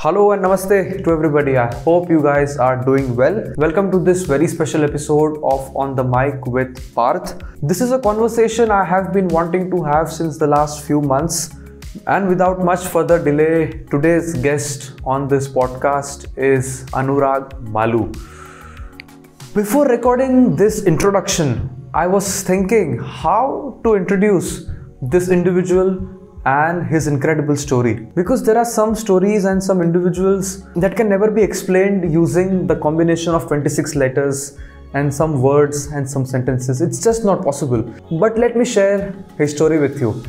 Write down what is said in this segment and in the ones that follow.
Hello and namaste to everybody. I hope you guys are doing well. Welcome to this very special episode of On the Mic with Parth. This is a conversation I have been wanting to have since the last few months. And without much further delay, today's guest on this podcast is Anurag Maloo. Before recording this introduction, I was thinking how to introduce this individual and his incredible story, because there are some stories and some individuals that can never be explained using the combination of 26 letters and some words and some sentences. It's just not possible. But let me share his story with you.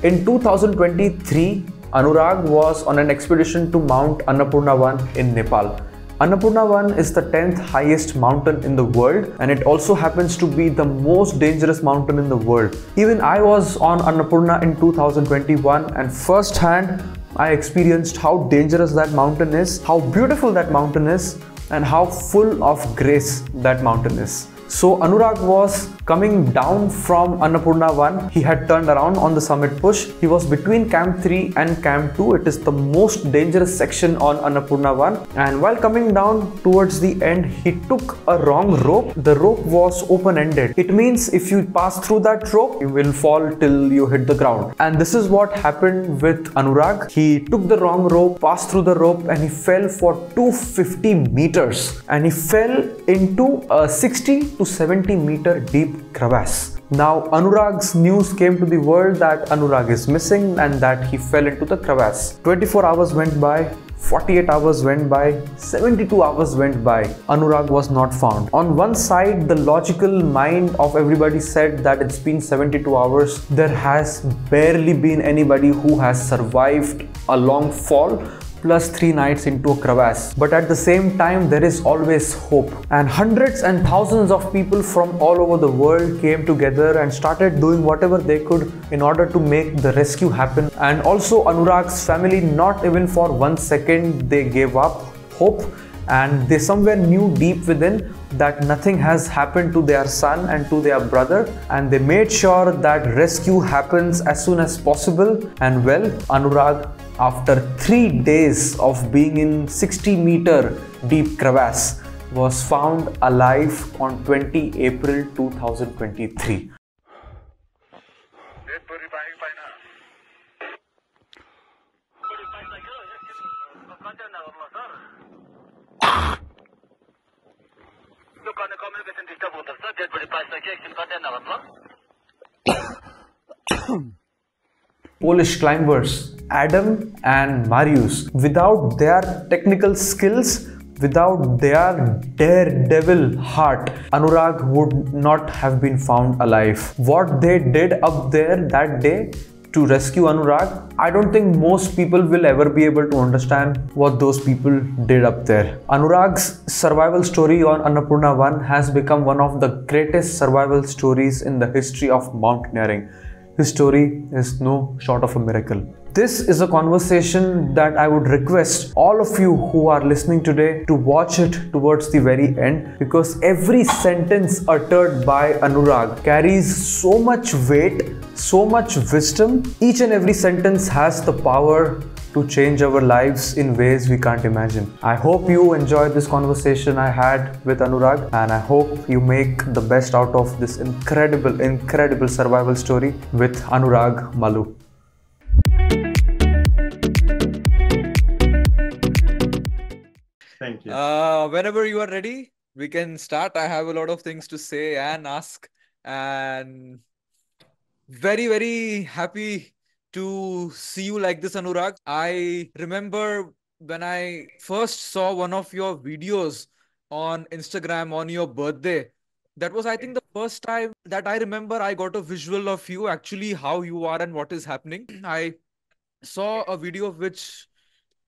In 2023, Anurag was on an expedition to Mount Annapurna 1 in Nepal. Annapurna 1 is the 10th highest mountain in the world, and it also happens to be the most dangerous mountain in the world. Even I was on Annapurna in 2021, and firsthand I experienced how dangerous that mountain is, how beautiful that mountain is, and how full of grace that mountain is. So Anurag was coming down from Annapurna 1. He had turned around on the summit push. He was between Camp 3 and Camp 2. It is the most dangerous section on Annapurna 1. And while coming down towards the end, he took a wrong rope. The rope was open-ended. It means if you pass through that rope, you will fall till you hit the ground. And this is what happened with Anurag. He took the wrong rope, passed through the rope, and he fell for 250 meters. And he fell into a 60 to 70 meter deep crevasse. Now Anurag's news came to the world that Anurag is missing and that he fell into the crevasse. 24 hours went by, 48 hours went by, 72 hours went by. Anurag was not found. On one side, the logical mind of everybody said that it's been 72 hours. There has barely been anybody who has survived a long fall plus 3 nights into a crevasse. But at the same time, there is always hope. And hundreds and thousands of people from all over the world came together and started doing whatever they could in order to make the rescue happen. And also Anurag's family, not even for 1 second they gave up hope, and they somewhere knew deep within that nothing has happened to their son and to their brother, and they made sure that rescue happens as soon as possible. And well, Anurag, after 3 days of being in 60-meter deep crevasse, was found alive on 20 April 2023. Polish climbers Adam and Marius, without their technical skills, without their daredevil heart, Anurag would not have been found alive. What they did up there that day to rescue Anurag, I don't think most people will ever be able to understand what those people did up there. Anurag's survival story on Annapurna 1 has become one of the greatest survival stories in the history of mountaineering. His story is no short of a miracle. This is a conversation that I would request all of you who are listening today to watch it towards the very end, because every sentence uttered by Anurag carries so much weight, so much wisdom. Each and every sentence has the power to change our lives in ways we can't imagine. I hope you enjoyed this conversation I had with Anurag, and I hope you make the best out of this incredible survival story with Anurag Maloo. Thank you. Whenever you are ready, we can start. I have a lot of things to say and ask, and very happy to see you like this, Anurag. I remember when I first saw one of your videos on Instagram on your birthday. That was, I think, the first time that I remember I got a visual of you, actually how you are and what is happening. I saw a video which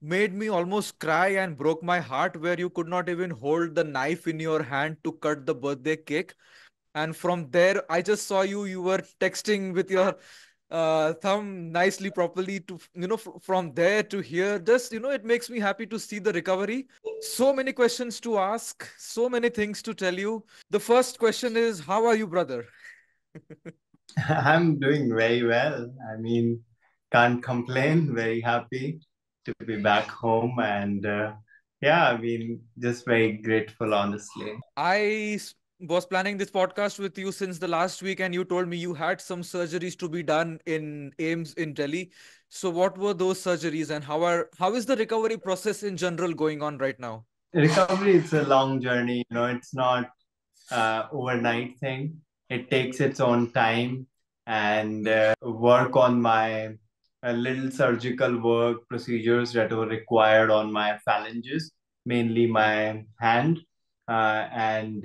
made me almost cry and broke my heart, where you could not even hold the knife in your hand to cut the birthday cake. And from there, I just saw you were texting with your thumb nicely, properly, to, from there to here. Just, it makes me happy to see the recovery. So many questions to ask, so many things to tell you. The first question is, how are you, brother? I'm doing very well. I mean, can't complain, very happy. to be back home. And yeah, I mean, just very grateful, honestly. Was planning this podcast with you since the last week, and you told me you had some surgeries to be done in AIMS in Delhi. So, what were those surgeries, and how is the recovery process in general going on right now? Recovery is a long journey. It's not overnight thing. It takes its own time, and work on my little surgical work procedures that were required on my phalanges, mainly my hand and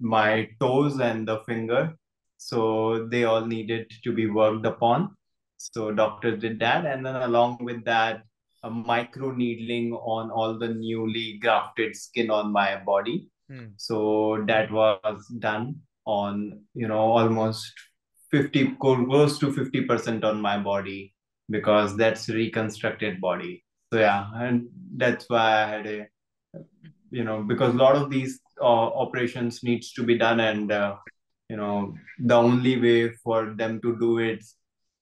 my toes and the finger. So they all needed to be worked upon. So doctors did that, and then along with that, a micro needling on all the newly grafted skin on my body. Hmm. So that was done on, almost 50, close to 50% on my body, because that's reconstructed body. So yeah, and that's why I had because a lot of these operations needs to be done, and the only way for them to do it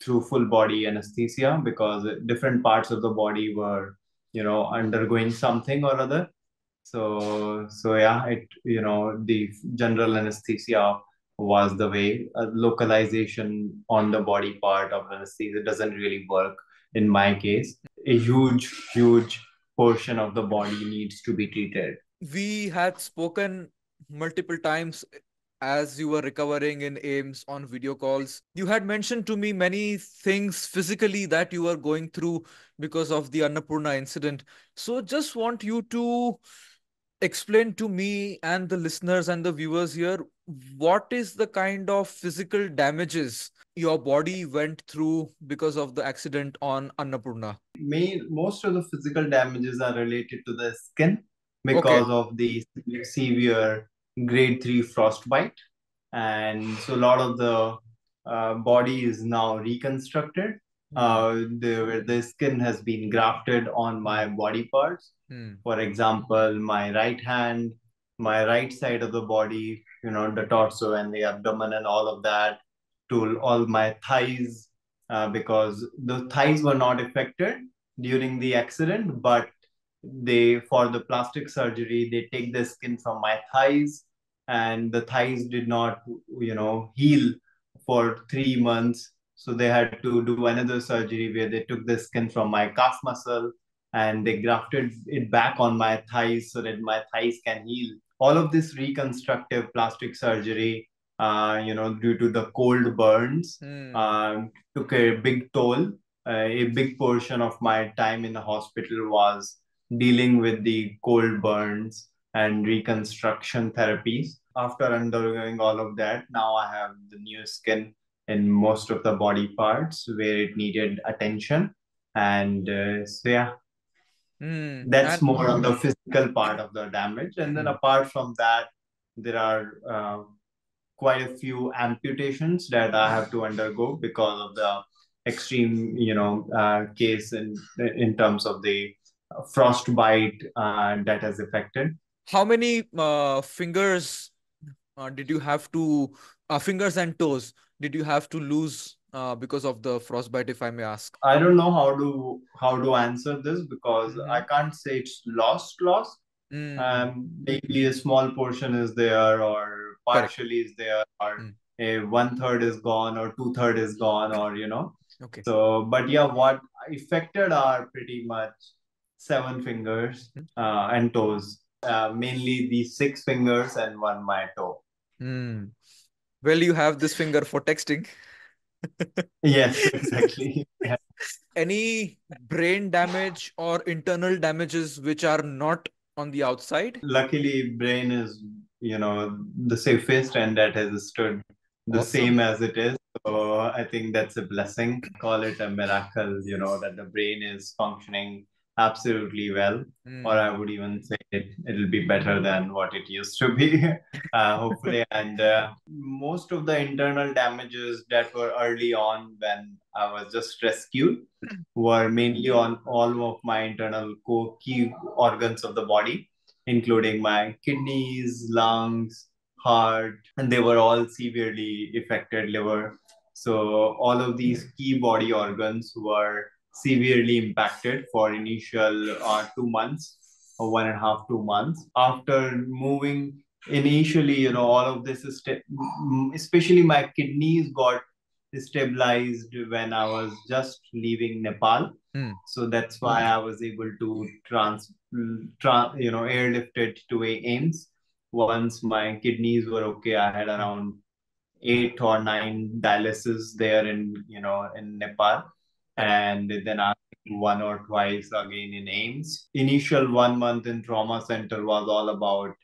through full body anesthesia, because different parts of the body were undergoing something or other. So yeah, the general anesthesia was the way. Localization on the body part of anesthesia doesn't really work in my case. A huge portion of the body needs to be treated. We had spoken multiple times as you were recovering in AIMS on video calls. You had mentioned to me many things physically that you were going through because of the Annapurna incident. So, just want you to explain to me and the listeners and the viewers here what is the kind of physical damages your body went through because of the accident on Annapurna. Most of the physical damages are related to the skin Okay. because of the severe grade 3 frostbite. And so a lot of the body is now reconstructed. The skin has been grafted on my body parts. For example, my right hand, my right side of the body, the torso and the abdomen and all of that, to all my thighs, because the thighs were not affected during the accident, but they, for the plastic surgery, they take the skin from my thighs, and the thighs did not heal for 3 months. So they had to do another surgery where they took the skin from my calf muscle and they grafted it back on my thighs so that my thighs can heal. All of this reconstructive plastic surgery, due to the cold burns, took a big toll. A big portion of my time in the hospital was dealing with the cold burns and reconstruction therapies. After undergoing all of that, now I have the new skin in most of the body parts where it needed attention. And so, yeah, that's And more on the physical part of the damage. And then apart from that, there are quite a few amputations that I have to undergo because of the extreme, case in terms of the frostbite that has affected. how many fingers did you have to fingers and toes did you have to lose because of the frostbite, if I may ask? I don't know how to answer this, because I can't say it's lost. Maybe a small portion is there, or Correct. partially is there, or a one third is gone, or two third is gone, or Okay. So, but yeah, what affected are pretty much seven fingers and toes. Mainly the six fingers and one my toe. Well, you have this finger for texting. Yes, exactly. Yeah. Any brain damage or internal damages which are not on the outside? Luckily, brain is, the safest, and that has stood the Awesome. same as it is. So I think that's a blessing. Call it a miracle, that the brain is functioning absolutely well. Or I would even say it'll be better than what it used to be, hopefully. And most of the internal damages that were early on when I was just rescued were mainly on all of my internal key organs of the body, including my kidneys, lungs, heart, and they were all severely affected, liver. So all of these key body organs were severely impacted for initial 2 months or 1.5, 2 months. After moving initially, all of this is especially my kidneys got stabilized when I was just leaving Nepal. So that's why I was able to airlift it to a AIMS. Once my kidneys were okay, I had around 8 or 9 dialysis there in Nepal, and then I one or twice again in AIMS. Initial 1 month in trauma center was all about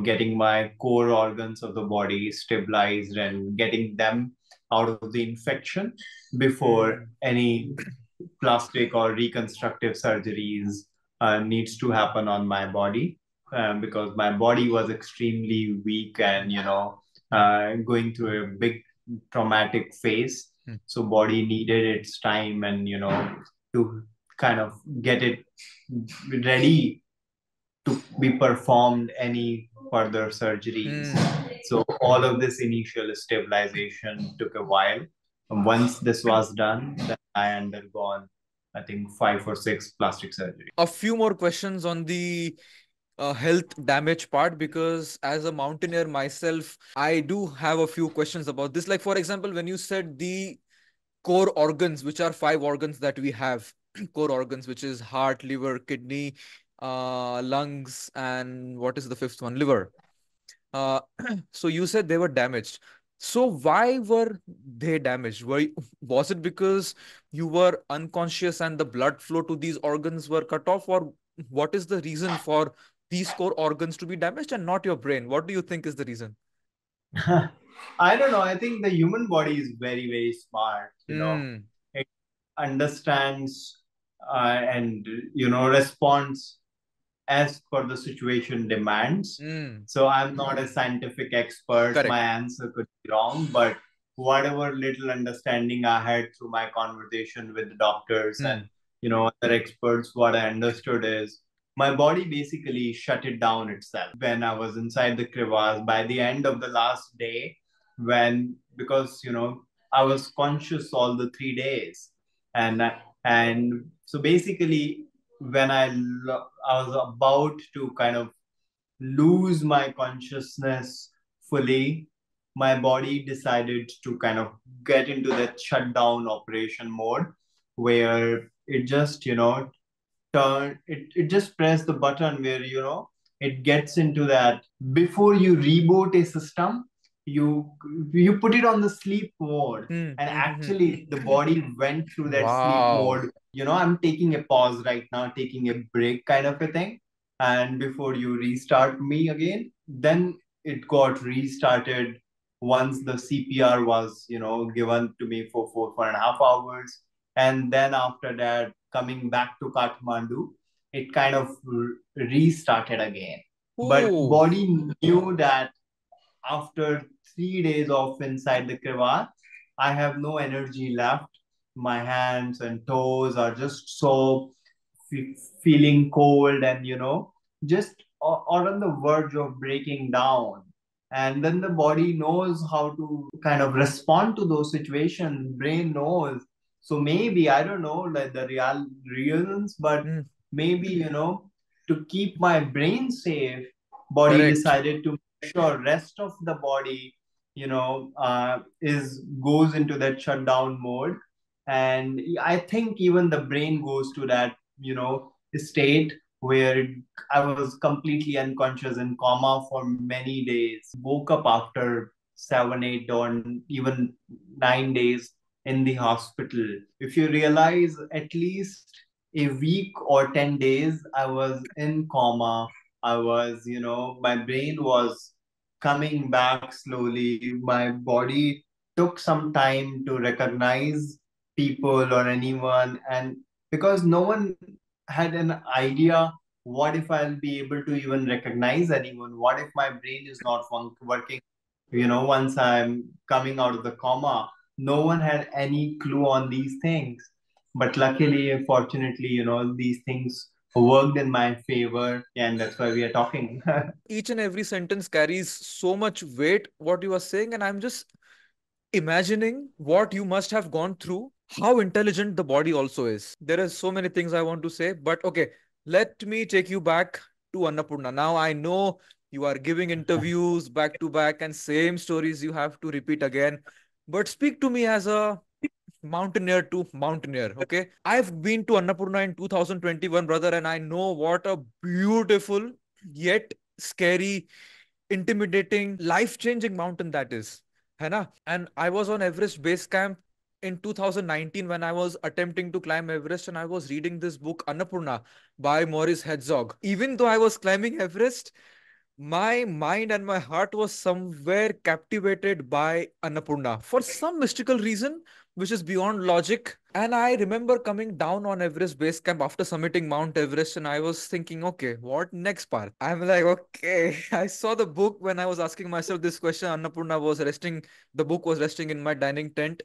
getting my core organs of the body stabilized and getting them out of the infection before any plastic or reconstructive surgeries needs to happen on my body, because my body was extremely weak and going through a big traumatic phase. So body needed its time and to kind of get it ready to be performed any further surgeries. So all of this initial stabilization took a while. And once this was done, then I undergone, I think, 5 or 6 plastic surgery. A few more questions on the health damage part, because as a mountaineer myself, I do have a few questions about this. Like, for example, when you said the core organs, which are 5 organs that we have, core organs, which is heart, liver, kidney, lungs, and what is the fifth one? Liver. Uh, so you said they were damaged. So why were they damaged? Was it because you were unconscious and the blood flow to these organs were cut off, or what is the reason for these core organs to be damaged and not your brain? What do you think is the reason? I don't know. I think the human body is very, very smart. It understands and responds as per the situation demands. So I'm not a scientific expert. Correct. My answer could be wrong, but whatever little understanding I had through my conversation with the doctors and other experts, what I understood is my body basically shut it down itself when I was inside the crevasse. By the end of the last day, because I was conscious all the 3 days, and so basically when I was about to kind of lose my consciousness fully, my body decided to kind of get into that shutdown operation mode where it just it just press the button where it gets into that. Before you reboot a system, you you put it on the sleep mode, and actually the body went through that sleep mode. I'm taking a pause right now, taking a break kind of a thing, and before you restart me again, then it got restarted once the CPR was given to me for 4.5 hours. And then after that, coming back to Kathmandu, it kind of restarted again. But body knew that after 3 days of inside the crevasse, I have no energy left. My hands and toes are just so feeling cold and just or on the verge of breaking down. And then the body knows how to kind of respond to those situations. Brain knows. So maybe I don't know like the real reasons, but maybe to keep my brain safe, body Correct. decided to make sure rest of the body is goes into that shutdown mode. And I think even the brain goes to that state where I was completely unconscious in coma for many days. Woke up after 7, 8, or even 9 days in the hospital. If you realize, at least a week or 10 days, I was in coma. I was, my brain was coming back slowly. My body took some time to recognize people or anyone, and because no one had an idea, what if I'll be able to even recognize anyone, what if my brain is not working once I'm coming out of the coma. No one had any clue on these things, but luckily, fortunately, these things worked in my favor, and that's why we are talking. Each and every sentence carries so much weight, what you are saying, and I'm just imagining what you must have gone through how intelligent the body also is. There are so many things I want to say, but okay, let me take you back to Annapurna. Now I know you are giving interviews back to back and same stories you have to repeat again. But speak to me as a mountaineer to mountaineer. Okay. I've been to Annapurna in 2021, brother, and I know what a beautiful yet scary, intimidating, life changing mountain that is. है ना? And I was on Everest Base Camp in 2019 when I was attempting to climb Everest, and I was reading this book Annapurna by Maurice Herzog. Even though I was climbing Everest, my mind and my heart was somewhere captivated by Annapurna for some mystical reason, which is beyond logic. And I remember coming down on Everest Base Camp after summiting Mount Everest, and I was thinking, okay, what next, Parth? I'm like, okay. I saw the book when I was asking myself this question. Annapurna was resting, the book was resting in my dining tent.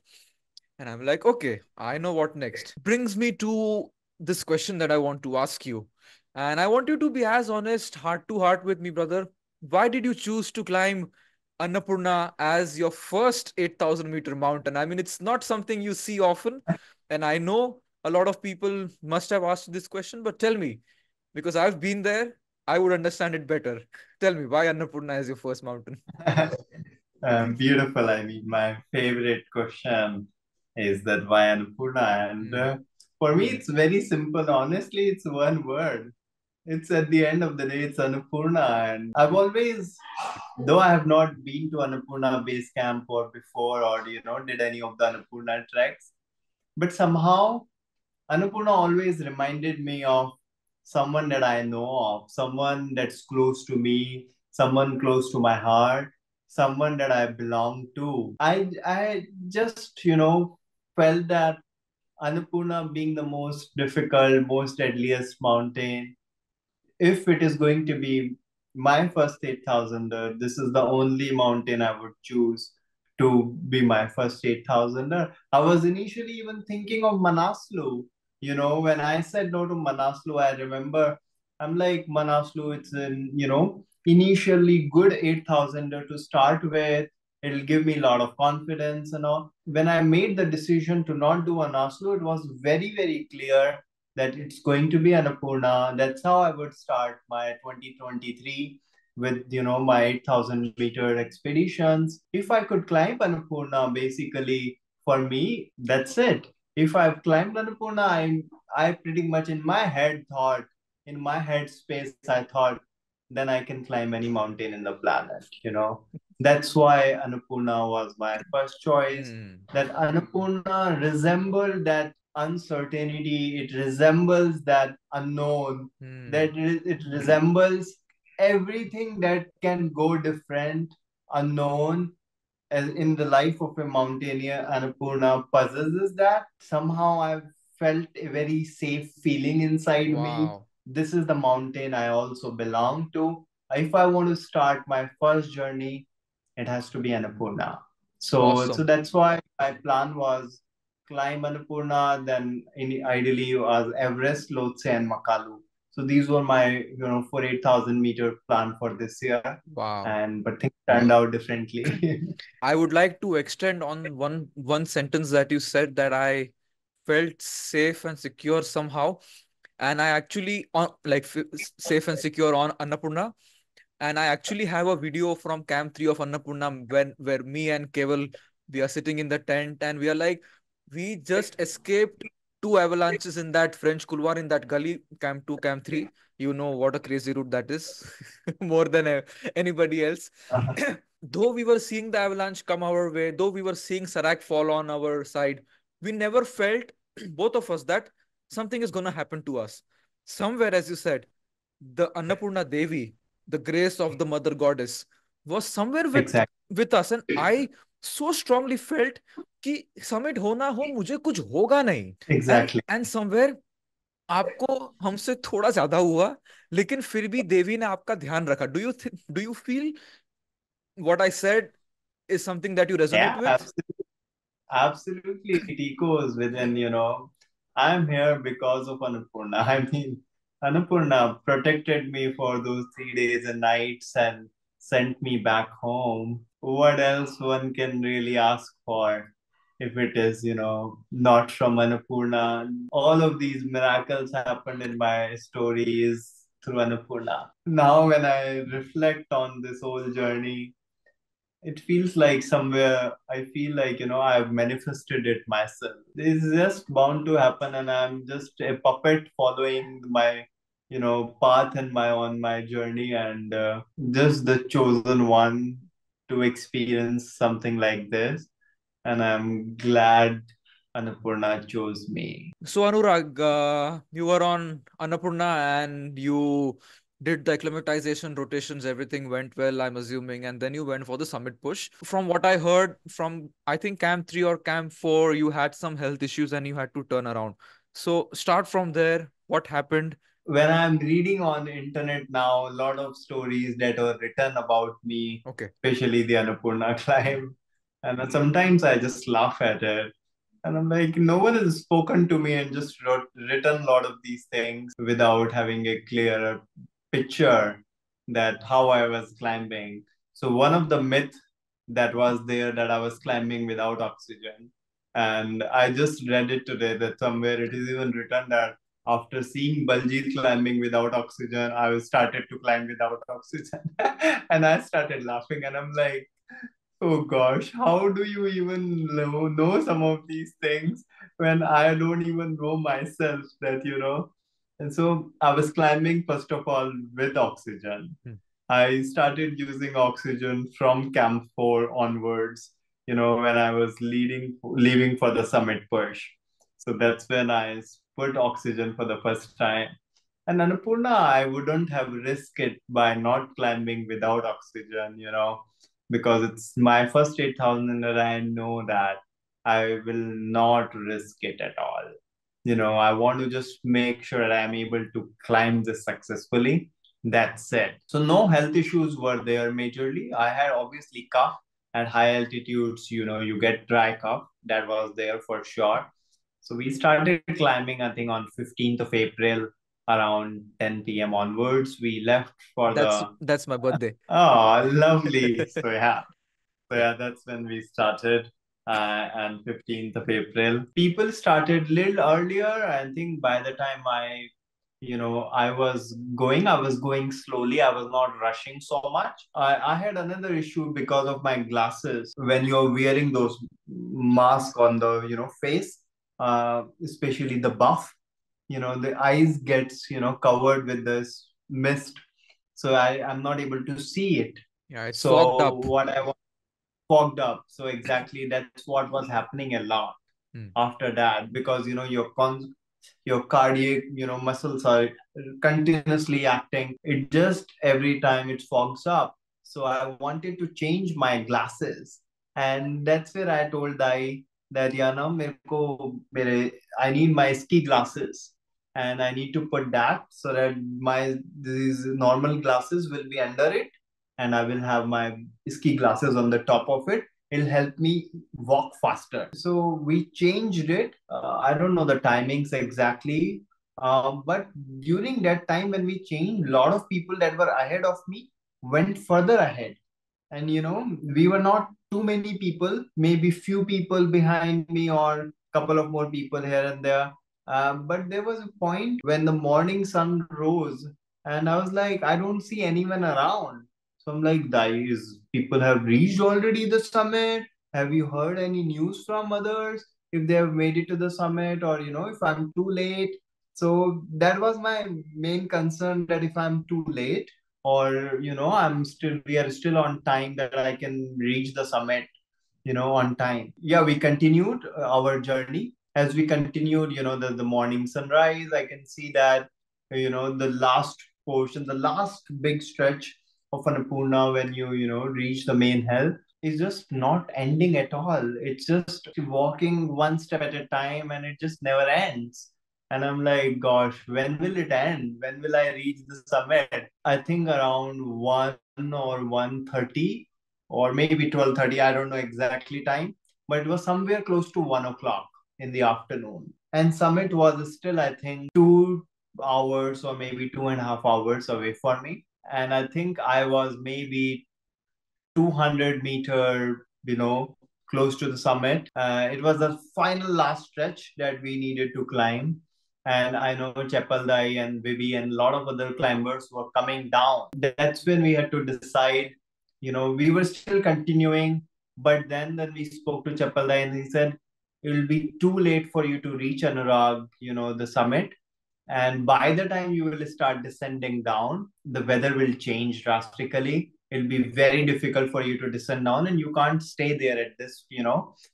And I'm like, okay, I know what next. Brings me to this question that I want to ask you. And I want you to be as honest, heart to heart with me, brother. Why did you choose to climb Annapurna as your first 8,000-meter mountain? I mean, it's not something you see often. And I know a lot of people must have asked this question, but tell me, because I've been there, I would understand it better. Tell me, why Annapurna as your first mountain? Beautiful. I mean, my favorite question is that why Annapurna? And Hmm. for me, it's very simple. Honestly, it's one word. It's at the end of the day, it's Annapurna. And I've always, though I have not been to Annapurna base camp or before, or did any of the Annapurna treks, but somehow Annapurna always reminded me of someone that I know of, someone that's close to me, someone close to my heart, someone that I belong to. I just, felt that Annapurna being the most difficult, most deadliest mountain, if it is going to be my first 8,000er, this is the only mountain I would choose to be my first 8,000er. I was initially even thinking of Manaslu. When I said no to Manaslu, I remember I'm like, Manaslu, it's initially good 8,000er to start with. It'll give me a lot of confidence and all. When I made the decision to not do Manaslu, it was very, very clear that it's going to be Annapurna. That's how I would start my 2023 with my 8,000-meter expeditions. If I could climb Annapurna, basically for me, that's it. If I've climbed Annapurna, I pretty much in my head thought, in my head space, I thought, then I can climb any mountain in the planet. That's why Annapurna was my first choice. Hmm. That Annapurna resembled that uncertainty, it resembles that unknown, Hmm. that it resembles everything that can go different, unknown, as in the life of a mountaineer. Annapurna possesses that. Somehow I've felt a very safe feeling inside me. Wow. This is the mountain I also belong to. If I want to start my first journey, it has to be Annapurna. So Awesome. that's why my plan was climb Annapurna, then ideally was Everest, Lhotse, and Makalu. So these were my, for 8,000-meter plan for this year. Wow. But things turned out differently. I would like to extend on one sentence that you said, that I felt safe and secure somehow. And I actually on like safe and secure on Annapurna. And I actually have a video from Camp 3 of Annapurna when where me and Keval, we are sitting in the tent, and we are like, we just escaped two avalanches in that French couloir in that gully, Camp 2, Camp 3. You know what a crazy route that is, more than anybody else. Though we were seeing the avalanche come our way, though we were seeing Sarak fall on our side, we never felt, both of us, that something is going to happen to us. Somewhere, as you said, the Annapurna Devi, the grace of the mother goddess, was somewhere Exactly. with us. And I so strongly felt कि summit हो ना हो, मुझे कुछ होगा नहीं. Exactly. And somewhere आपको हमसे थोड़ा ज्यादा हुआ, लेकिन फिर भी देवी ने आपका ध्यान रखा. Do you feel what I said is something that you resonate Yeah, with? absolutely. Absolutely. It echoes within, I'm here because of Annapurna. I mean, Annapurna protected me for those 3 days and nights and sent me back home. What else one can really ask for? if it is, not from Annapurna. All of these miracles happened in my stories through Annapurna. Now, when I reflect on this whole journey, it feels like somewhere I feel like, I've manifested it myself. It's just bound to happen, and I'm just a puppet following my, path and my on my journey, and just the chosen one to experience something like this. And I'm glad Annapurna chose me. So Anurag, you were on Annapurna and you did the acclimatization rotations, everything went well, I'm assuming, and then you went for the summit push. From what I heard from, I think Camp 3 or Camp 4, you had some health issues and you had to turn around. So start from there. What happened? When I'm reading on internet now, a lot of stories that are written about me, Okay. especially the Annapurna climb, and sometimes I just laugh at it. And I'm like, no one has spoken to me and just written a lot of these things without having a clearer picture that how I was climbing. So one of the myth that was there that I was climbing without oxygen. And I just read it today that somewhere it is even written that after seeing Baljeet climbing without oxygen, I started to climb without oxygen. And I started laughing and I'm like, oh gosh, how do you even know some of these things when I don't even know myself that. And so I was climbing, first of all, with oxygen. Hmm. I started using oxygen from Camp 4 onwards, when I was leaving for the summit push. So that's when I put oxygen for the first time. And Annapurna, I wouldn't have risked it by not climbing without oxygen, because it's my first 8,000 and I know that I will not risk it at all. I want to just make sure that I'm able to climb this successfully. That's it. So no health issues were there majorly. I had obviously cough at high altitudes, you get dry cough. That was there for sure. So we started climbing, I think, on 15th of April around 10 p.m. onwards. We left for That's the that's my birthday. oh, lovely. So yeah, that's when we started. And 15th of April. People started little earlier. I think by the time I was going slowly. I was not rushing so much. I had another issue because of my glasses. When you're wearing those masks on the, face, especially the buff, the eyes gets, covered with this mist. So I'm not able to see it. Yeah, it's fogged So up. what I was fogged up. So exactly that's what was happening a lot Hmm. after that, because your cardiac muscles are continuously acting. It just every time it fogs up. So I wanted to change my glasses, and that's where I told Dai that yeah, now I need my ski glasses, and I need to put that so that my these normal glasses will be under it, and I will have my ski glasses on the top of it. It'll help me walk faster. So we changed it. I don't know the timings exactly, but during that time when we changed, a lot of people that were ahead of me went further ahead. And we were not too many people, maybe few people behind me or couple of more people here and there. But there was a point when the morning sun rose, and I was like, I don't see anyone around. So I'm like, guys, people have reached already the summit. Have you heard any news from others? If they have made it to the summit, or if I'm too late. So that was my main concern, that if I'm too late, or we are still on time, that I can reach the summit on time. Yeah, we continued our journey. As we continued, the morning sunrise, I can see that the last portion, the last big stretch of Annapurna, when you reach the main hill, is just not ending at all. It's just walking one step at a time, and it just never ends. And I'm like, gosh, when will it end? When will I reach the summit? I think around 1 or 1:30, or maybe 12:30. I don't know exactly time, but it was somewhere close to 1 o'clock in the afternoon. And summit was still, I think, 2 hours or maybe 2.5 hours away for me. And I think I was maybe 200 meter, close to the summit. It was the final last stretch that we needed to climb. And I know Chepaldai and Vivi and a lot of other climbers were coming down. That's when we had to decide, we were still continuing, but then we spoke to Chepaldai and he said, it will be too late for you to reach Anurag, the summit. And by the time you will start descending down, the weather will change drastically. It'll be very difficult for you to descend down, and you can't stay there at this,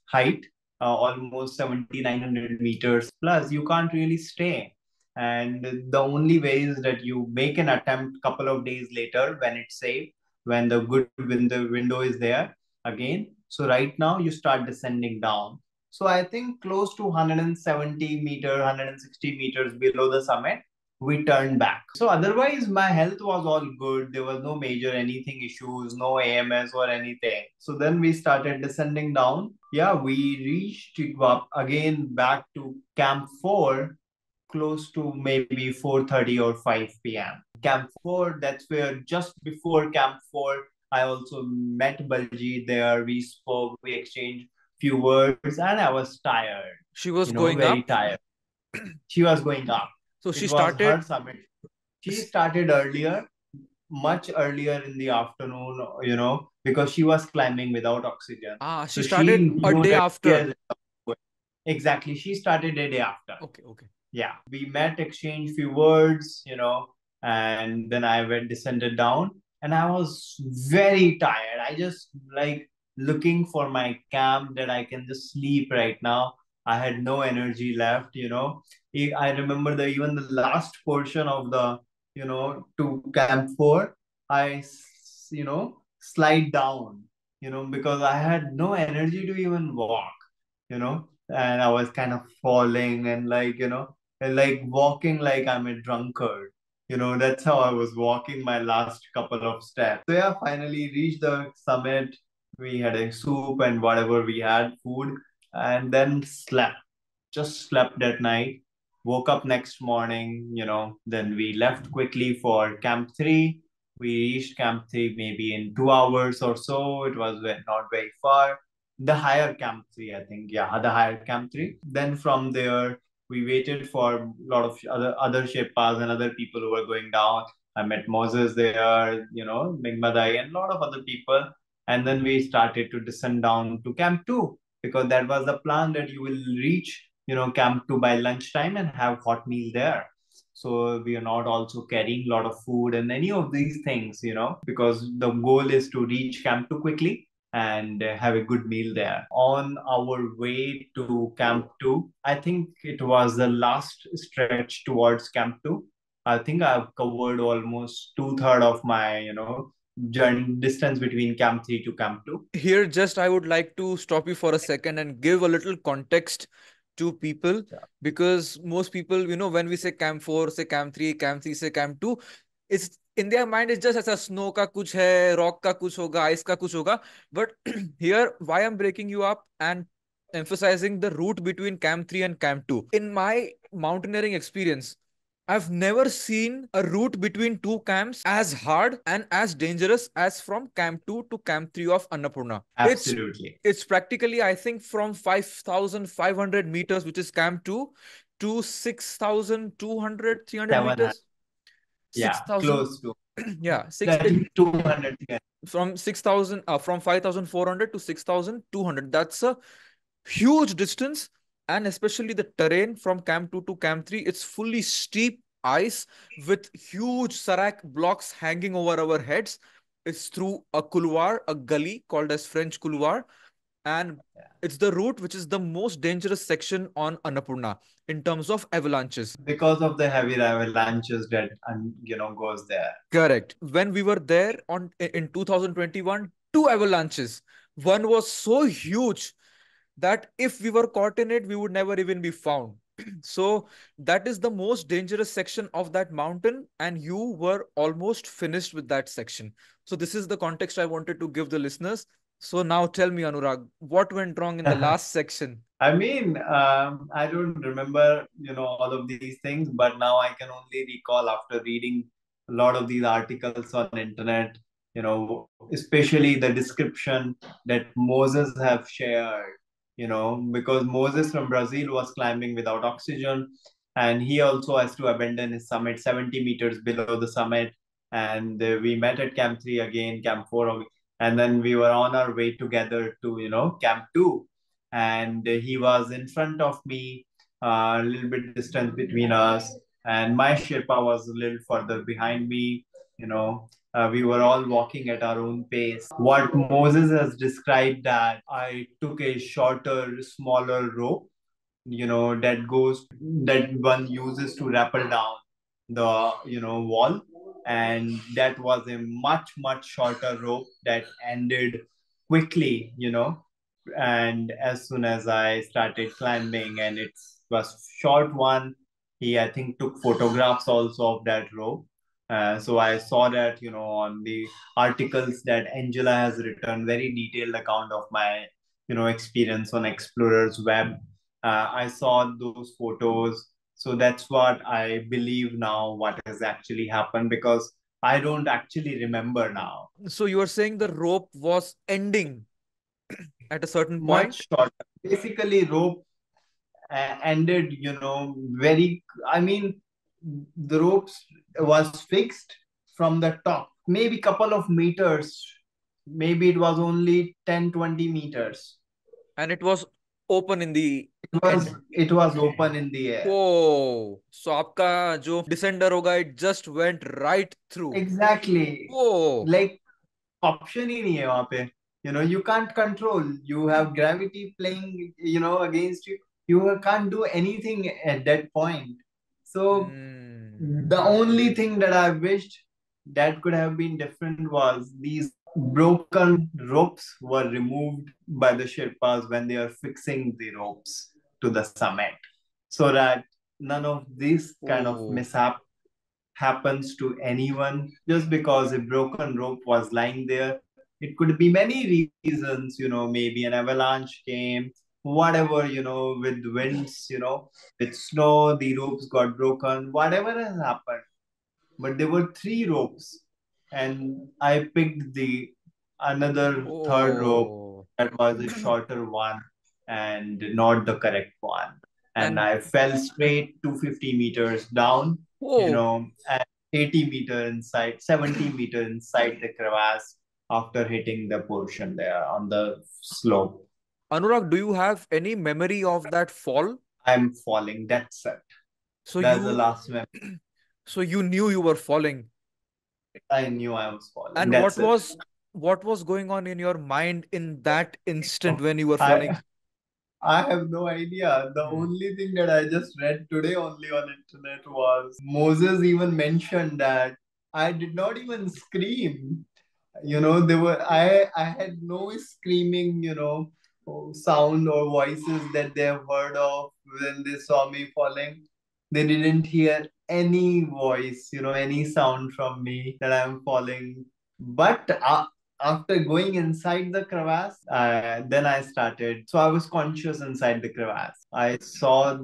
height, almost 7,900 meters plus. You can't really stay. And the only way is that you make an attempt couple of days later when it's safe, when the window is there again. So right now you start descending down. So I think close to 170 meter, 160 meters below the summit, we turned back. So otherwise, my health was all good. There was no major anything issues, no AMS or anything. So then we started descending down. Yeah, we reached up again back to Camp 4, close to maybe 4:30 or 5 p.m. Camp 4, that's where just before Camp 4, I also met Baljeet there. We spoke, we exchanged few words, and I was tired. She was going Very up. tired. She was going up. So It she was started. her summit. She started earlier, much earlier in the afternoon, because she was climbing without oxygen. She So started she a knew day that after. exactly. She started a day after. Okay. Yeah, we met, exchanged few words, and then I went descended down, and I was very tired. I just like looking for my camp that I can just sleep right now. I had no energy left. I remember even the last portion of the, to Camp 4, slide down, because I had no energy to even walk, and I was kind of falling and like walking like I'm a drunkard. That's how I was walking my last couple of steps. So yeah, finally reached the summit. We had a soup and whatever we had, food, and then slept. Just slept that night. Woke up next morning, then we left quickly for Camp 3. We reached Camp 3 maybe in 2 hours or so. It was not very far. The higher Camp 3, I think. Yeah, the higher Camp 3. Then from there, we waited for a lot of other Sherpas and other people who were going down. I met Moses there, Mingmadai and a lot of other people. And then we started to descend down to Camp 2 because that was the plan that you will reach, Camp 2 by lunchtime and have hot meal there. So we are not also carrying a lot of food and any of these things, because the goal is to reach Camp 2 quickly and have a good meal there. On our way to Camp 2, I think it was the last stretch towards Camp 2. I think I've covered almost two-thirds of my, journey distance between Camp 3 to Camp 2. Here, just I would like to stop you for a second and give a little context to people, because most people, when we say Camp 4, say Camp 3, Camp 3, say Camp 2, it's in their mind it's just as a snow ka kuch hai, rock ka kuch hoga, ice ka kuch hoga. But here, why I'm breaking you up and emphasizing the route between Camp 3 and Camp 2. In my mountaineering experience, I've never seen a route between two camps as hard and as dangerous as from Camp 2 to Camp 3 of Annapurna. Absolutely. It's practically, I think, from 5,500 meters, which is Camp 2, to 6,200, 300 meters. Yeah, 6,000. close to. Yeah, 200. From 6,000, from 5,400 to 6,200. That's a huge distance. And especially the terrain from Camp 2 to Camp 3, it's fully steep ice with huge sarak blocks hanging over our heads. It's through a couloir, a gully called as French couloir. And it's the route which is the most dangerous section on Annapurna in terms of avalanches. Because of the heavy avalanches that goes there. Correct. When we were there in 2021, two avalanches. One was so huge that if we were caught in it, we would never even be found. So that is the most dangerous section of that mountain, and you were almost finished with that section. So this is the context I wanted to give the listeners. So now tell me, Anurag, what went wrong in the last section? I mean, I don't remember, all of these things, but now I can only recall after reading a lot of these articles on internet, especially the description that Moses have shared, because Moses from Brazil was climbing without oxygen, and he also has to abandon his summit 70 meters below the summit. And we met at Camp 3 again, Camp 4, and then we were on our way together to, Camp 2. And he was in front of me, a little bit distance between us, and my Sherpa was a little further behind me. We were all walking at our own pace. What Moses has described, that I took a shorter, smaller rope, that one uses to rappel down the, wall. And that was a much, much shorter rope that ended quickly, and as soon as I started climbing, and it was short one, he, I think, took photographs also of that rope. So I saw that, on the articles that Angela has written, very detailed account of my, experience on Explorer's Web. I saw those photos. So that's what I believe now, what has actually happened, because I don't actually remember now. So you are saying the rope was ending at a certain point? Much shorter. Basically, rope ended, very, I mean, the ropes was fixed from the top, maybe couple of meters, maybe it was only 10-20 meters. And it was open in the It was end. it was open in the air. Oh, so आपका जो descender होगा, it just went right through. Exactly. Oh, Like option ही नहीं है वहाँ पे. You can't control. You have gravity playing, against you. You can't do anything at that point. So the only thing that I wished that could have been different was these broken ropes were removed by the Sherpas when they are fixing the ropes to the summit, so that none of this kind of oh. mishap happens to anyone. Just because a broken rope was lying there, it could be many reasons, maybe an avalanche came, whatever, with winds, with snow, the ropes got broken, whatever has happened. But there were three ropes, and I picked the another third rope Oh. that was a shorter one and not the correct one. And And I fell straight 250 meters down, oh, and 80 meter inside, 70 meter inside the crevasse after hitting the portion there on the slope. Anurag, do you have any memory of that fall? I'm falling. That's it. So That's the you, last memory. so you knew you were falling. I knew I was falling. And That's it. what was going on in your mind in that instant when you were falling? I I have no idea. The Hmm. only thing that I just read today only on internet was Moses even mentioned that I did not even scream. There were I had no screaming, sound or voices that they have heard of when they saw me falling. They didn't hear any voice, any sound from me that I'm falling. But after going inside the crevasse, then I started. So I was conscious inside the crevasse. I saw.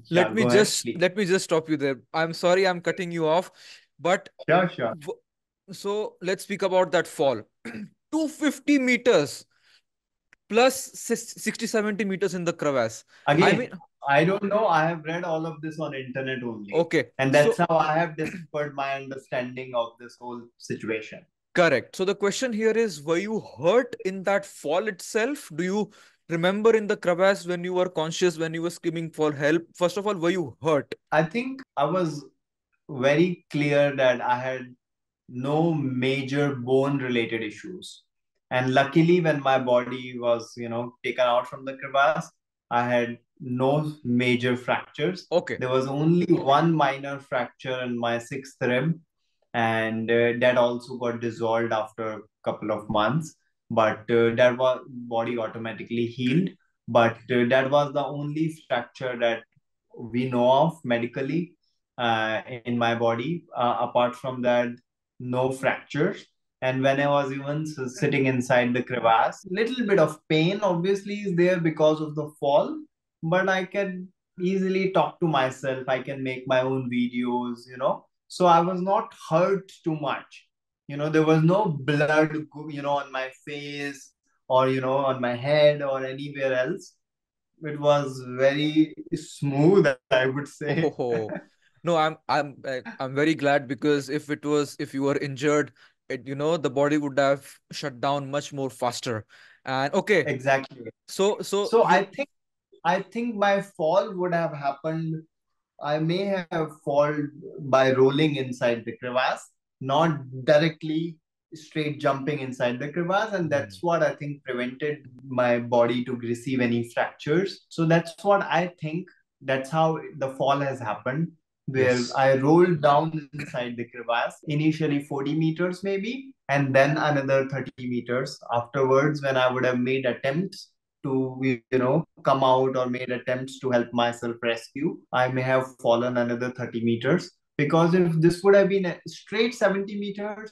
Yeah, go ahead, please. Let me just stop you there. I'm sorry I'm cutting you off, but Sure, sure. so let's speak about that fall. 250 meters plus 60 70 meters in the crevasse. I mean, Again, I don't know. I have read all of this on internet only. okay. And that's So how I have discovered my understanding of this whole situation. correct. So the question here is, were you hurt in that fall itself? Do you remember in the crevasse when you were conscious, when you were screaming for help? First of all, were you hurt? I think I was very clear that I had no major bone related issues. And luckily, when my body was, taken out from the crevasse, I had no major fractures. Okay. There was only one minor fracture in my sixth rib, and that also got dissolved after a couple of months. But that was body automatically healed. But that was the only fracture that we know of medically in my body. Apart from that, no fractures. And when I was even sitting inside the crevasse, little bit of pain obviously is there because of the fall, but I can easily talk to myself. I can make my own videos. So I was not hurt too much. there was no blood, on my face or, on my head or anywhere else. It was very smooth, I would say. Oh, no, I'm very glad, because if you were injured, the body would have shut down much more faster. And okay, Exactly. so So you I think my fall would have happened. I may have fallen by rolling inside the crevasse, not directly straight jumping inside the crevasse, and that's Hmm. what I think prevented my body to receive any fractures. So that's what I think. That's how the fall has happened, where Yes. I rolled down inside the crevasse, initially 40 meters maybe, and then another 30 meters afterwards, when I would have made attempts to come out or made attempts to help myself rescue, I may have fallen another 30 meters, because if this would have been a straight 70 meters,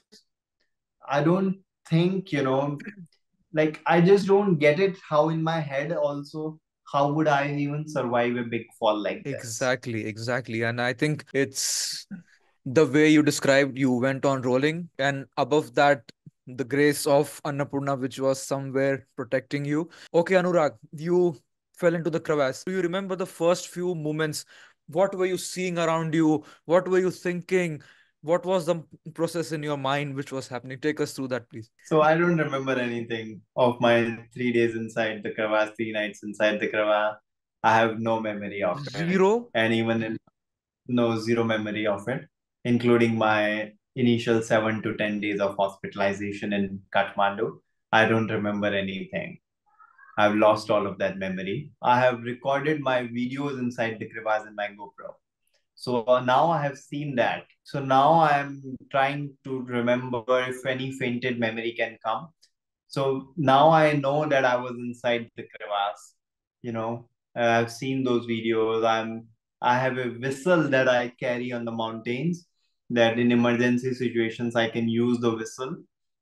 I don't think, like, I just don't get it, how in my head also, how would I even survive a big fall like this? Exactly, exactly. And I think it's the way you described, you went on rolling, and above that, the grace of Annapurna, which was somewhere protecting you. Okay, Anurag, you fell into the crevasse. Do you remember the first few moments? What were you seeing around you? What were you thinking? What was the process in your mind which was happening? Take us through that, please. So I don't remember anything of my 3 days inside the crevasse, 3 nights inside the crevasse. I have no memory of it. Zero? And even in no, zero memory of it, including my initial 7 to 10 days of hospitalization in Kathmandu. I don't remember anything. I've lost all of that memory. I have recorded my videos inside the crevasse in my GoPro. So now I have seen that. So now I am trying to remember if any fainted memory can come. So now I know that I was inside the crevasse. I've seen those videos. I have a whistle that I carry on the mountains, that in emergency situations I can use the whistle.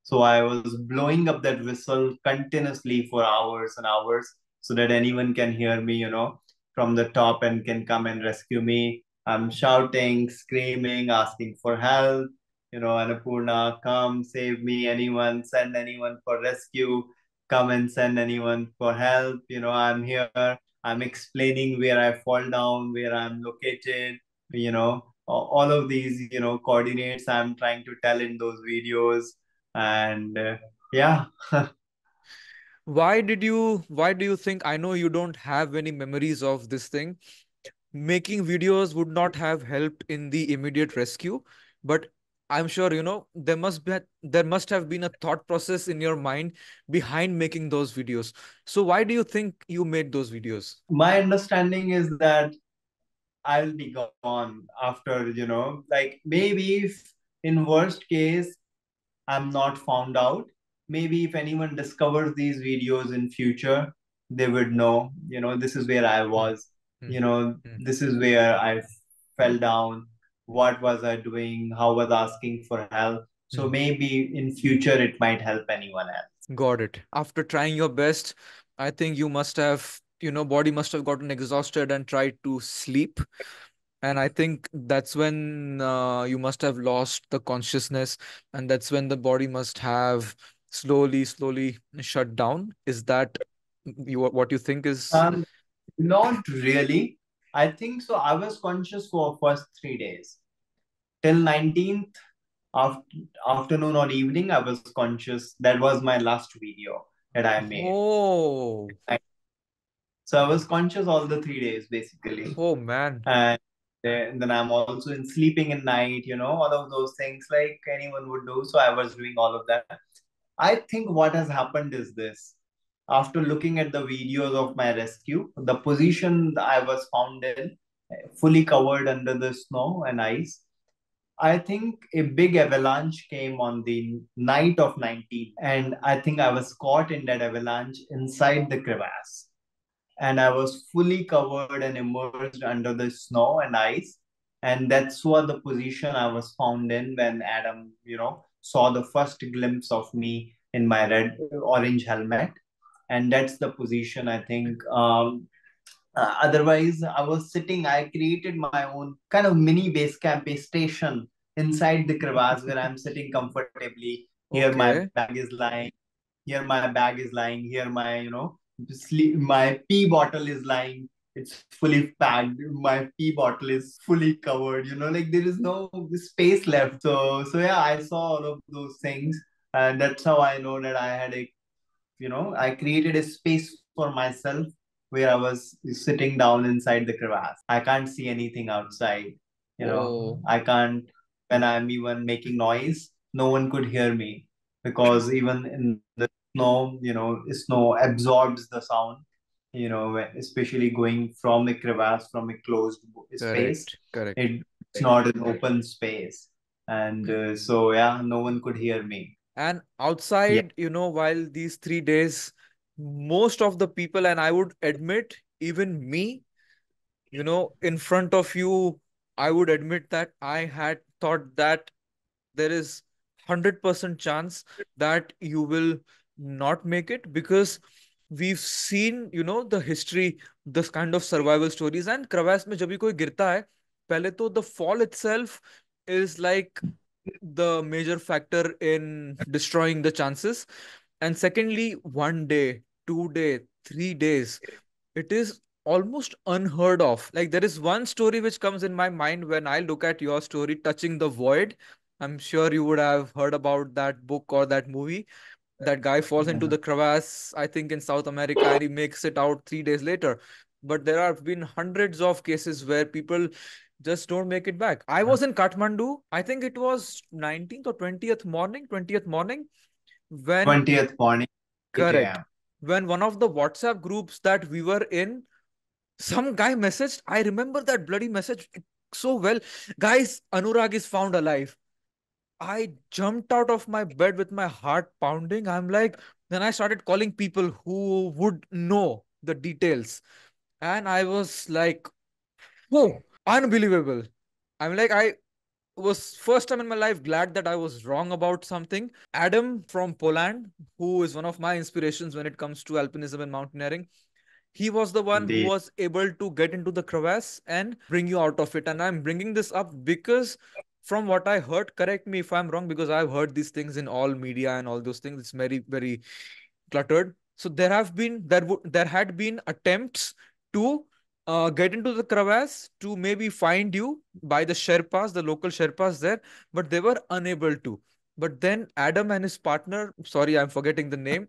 So I was blowing up that whistle continuously for hours and hours, so that anyone can hear me, from the top, and can come and rescue me. I'm shouting, screaming, asking for help. Annapurna, come save me. Anyone, send anyone for rescue. Come and send anyone for help. I'm here. I'm explaining where I fall down, where I'm located. All of these, coordinates I'm trying to tell in those videos. And yeah. Why do you think, I know you don't have any memories of this thing, making videos would not have helped in the immediate rescue, but I'm sure there must have been a thought process in your mind behind making those videos. So why do you think you made those videos? My understanding is that I'll be gone after, like, maybe if in worst case I'm not found out. Maybe if anyone discovers these videos in future, they would know, this is where I Hmm, was, hmm, hmm, this is where I fell down, what was I doing, how was asking for help. So hmm. maybe in future it might help anyone else. Got it. After trying your best, I think you must have, body must have gotten exhausted and tried to sleep. And I think that's when you must have lost the consciousness, and that's when the body must have slowly shut down. Is that what you think is? Um, Not really. I think so. I was conscious for first 3 days. Till 19th afternoon or evening, I was conscious. That was my last video that I made. Oh, So I was conscious all the 3 days basically. oh man. And then I'm also in sleeping at night, all of those things like anyone would do. So I was doing all of that. I think what has happened is this. After looking at the videos of my rescue, the position that I was found in, fully covered under the snow and ice, I think a big avalanche came on the night of 19th. And I think I was caught in that avalanche inside the crevasse. And I was fully covered and immersed under the snow and ice. And that's what the position I was found in when Adam, saw the first glimpse of me in my red orange helmet. And that's the position I think. Otherwise, I was sitting. I created my own kind of mini base camp, base station inside the crevasse where I'm sitting comfortably. Here my Okay. bag is lying. Here my bag is lying. Here my, sleep, my pee bottle is lying. It's fully packed. My pee bottle is fully covered. Like there is no space left. So yeah, I saw all of those things, and that's how I know that I created a space for myself where I was sitting down inside the crevasse. I can't see anything outside. Oh, I can't, when I'm even making noise, no one could hear me because even in the snow, snow absorbs the sound, especially going from a crevasse, from a closed space. correct, correct. It's not an open space. And so, yeah, no one could hear me. And Yeah. outside, while these 3 days, most of the people, and I would admit, even me, in front of you, I would admit that I had thought that there is 100% chance that you will not make it, because we've seen the history, this kind of survival stories. And crevasse में जब भी कोई गिरता है, पहले तो the fall itself is like the major factor in destroying the chances. And secondly, 1 day, 2 day, 3 days, it is almost unheard of. Like, there is one story which comes in my mind when I look at your story, Touching the Void. I'm sure you would have heard about that book or that movie. That guy falls into the crevasse, I think in South America, and he makes it out 3 days later. But there have been hundreds of cases where people just don't make it back. I was in Kathmandu. I think it was 19th or 20th morning, when 20th morning, 8 correct, a.m. when one of the WhatsApp groups that we were in, some guy messaged. I remember that bloody message so well. Guys, Anurag is found alive. I jumped out of my bed with my heart pounding. I'm like, then I started calling people who would know the details. And I was like, whoa, unbelievable. I'm like, I was first time in my life glad that I was wrong about something. Adam from Poland, who is one of my inspirations when it comes to alpinism and mountaineering, he was the one who Indeed. was able to get into the crevasse and bring you out of it. And I'm bringing this up because, from what I heard, correct me if I'm wrong, because I've heard these things in all media and all those things. It's very, very cluttered. So there had been attempts to get into the crevasse, to maybe find you by the Sherpas, the local Sherpas there, but they were unable to. But then Adam and his partner, sorry, I'm forgetting the name,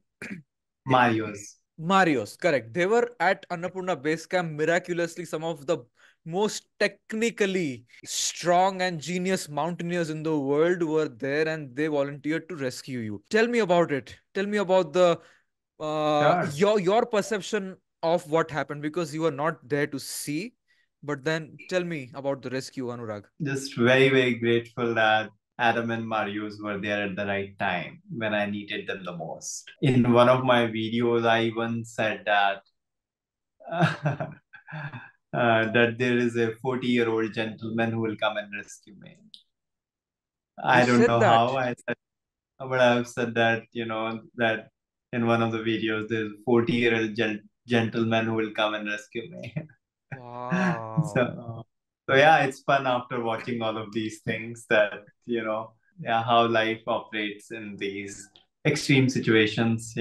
Marios. Marios, correct. They were at Annapurna Base Camp miraculously. Some of the most technically strong and genius mountaineers in the world were there, and they volunteered to rescue you. Tell me about it. Tell me about the Sure. your perception of what happened, because you were not there to see. But then tell me about the rescue, Anurag. Just very, very grateful that Adam and Marius were there at the right time when I needed them the most. In one of my videos, I even said that that there is a 40-year-old gentleman who will come and rescue me. You I don't said know that. how I said, but I've said that, that in one of the videos, there's a 40-year-old gentleman who will come and rescue me. Wow. So yeah, it's fun after watching all of these things that, yeah, how life operates in these extreme situations,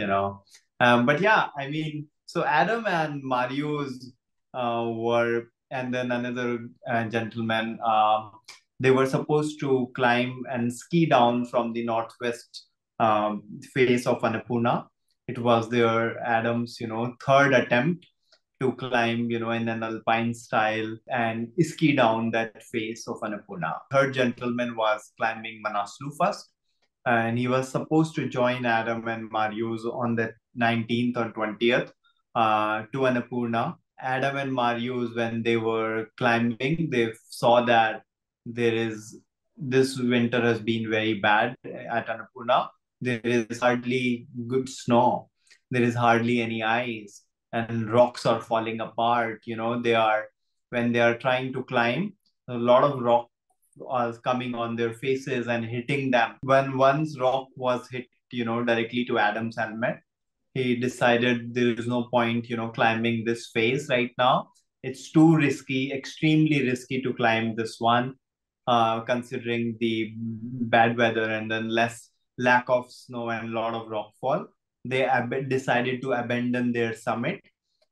but yeah, I mean, so Adam and Marius and then another gentleman, they were supposed to climb and ski down from the northwest face of Annapurna. It was their Adam's, third attempt to climb, in an alpine style and ski down that face of Annapurna. Third gentleman was climbing Manaslu first, and he was supposed to join Adam and Marius on the 19th or 20th to Annapurna. Adam and Marius, when they were climbing, they saw that this winter has been very bad at Annapurna. There is hardly good snow. There is hardly any ice, and rocks are falling apart. When they are trying to climb, a lot of rock was coming on their faces and hitting them. When one's rock was hit, directly to Adam's helmet, he decided there is no point, climbing this face right now. It's too risky, extremely risky to climb this one. considering the bad weather and then less lack of snow and a lot of rockfall. They decided to abandon their summit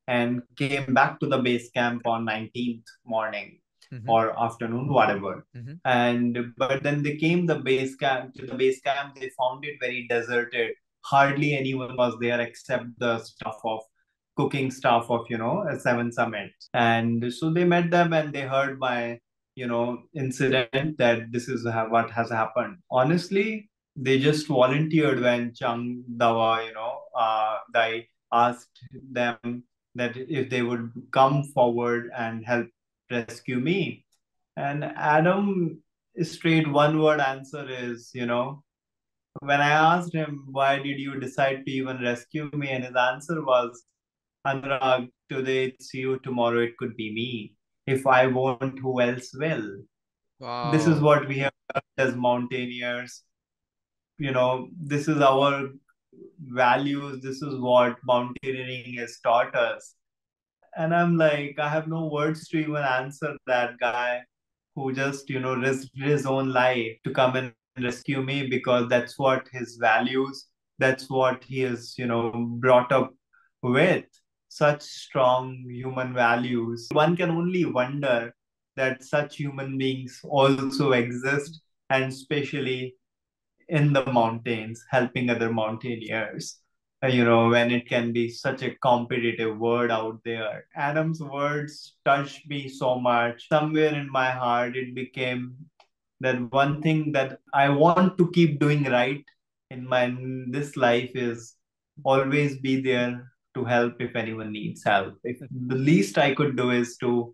and came back to the base camp on 19th morning or afternoon, whatever. And but then they came the base camp to the base camp. They found it very deserted. Hardly anyone was there except the staff of cooking staff of a Seven Summit. And so they met them and they heard my incident that this is what has happened. Honestly, they just volunteered when Chang Dawa, they asked them that if they would come forward and help rescue me. And Adam straight one word answer is, when I asked him, why did you decide to even rescue me? And his answer was, Anurag, today it's you, tomorrow it could be me. If I won't, who else will? Wow. This is what we have done as mountaineers. This is our values. This is what mountaineering has taught us. And I'm like, I have no words to even answer that guy who just, risked his own life to come and rescue me because that's what his values, that's what he is, brought up with. Such strong human values. One can only wonder that such human beings also exist, and especially in the mountains, helping other mountaineers. When it can be such a competitive word out there. Adam's words touched me so much. Somewhere in my heart, it became that one thing that I want to keep doing right in my this life is always be there to help if anyone needs help. If the least I could do is to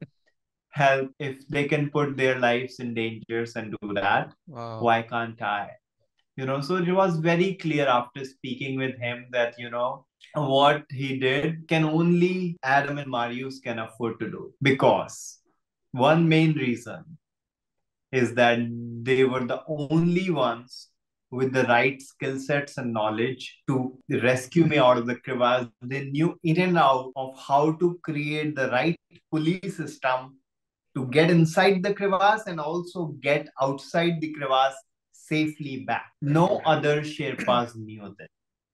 help if they can put their lives in dangers and do that, Wow. why can't I? So it was very clear after speaking with him that, what he did can only Adam and Marius can afford to do. Because one main reason is that they were the only ones with the right skill sets and knowledge to rescue me out of the crevasse. They knew in and out of how to create the right pulley system to get inside the crevasse and also get outside the crevasse safely back. No other Sherpas knew this.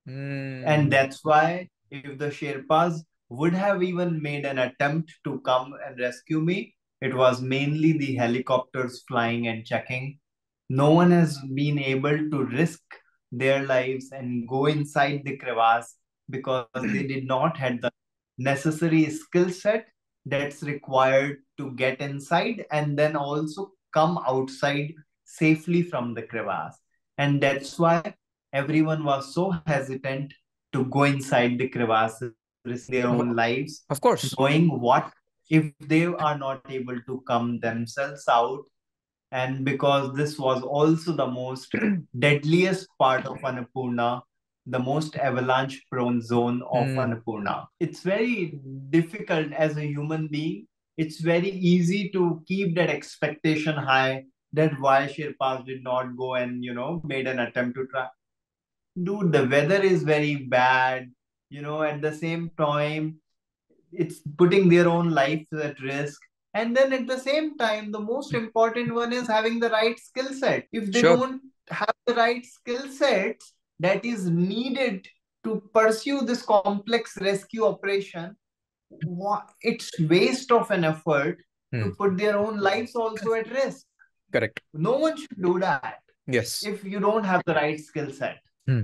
And that's why if the Sherpas would have even made an attempt to come and rescue me, it was mainly the helicopters flying and checking. No one has been able to risk their lives and go inside the crevasse because they did not have the necessary skill set that's required to get inside and then also come outside safely from the crevasse. And that's why everyone was so hesitant to go inside the crevasses, risk their own lives, Of course. knowing what if they are not able to come themselves out. And because this was also the most deadliest part of Annapurna, the most avalanche prone zone of Annapurna. It's very difficult as a human being. It's very easy to keep that expectation high that why Sherpas did not go and, made an attempt to try. Dude, the weather is very bad. At the same time, it's putting their own life at risk. And then at the same time, the most important one is having the right skill set. If they Sure. don't have the right skill sets that is needed to pursue this complex rescue operation, it's waste of an effort to put their own lives also at risk. Correct. No one should do that. Yes. If you don't have the right skill set.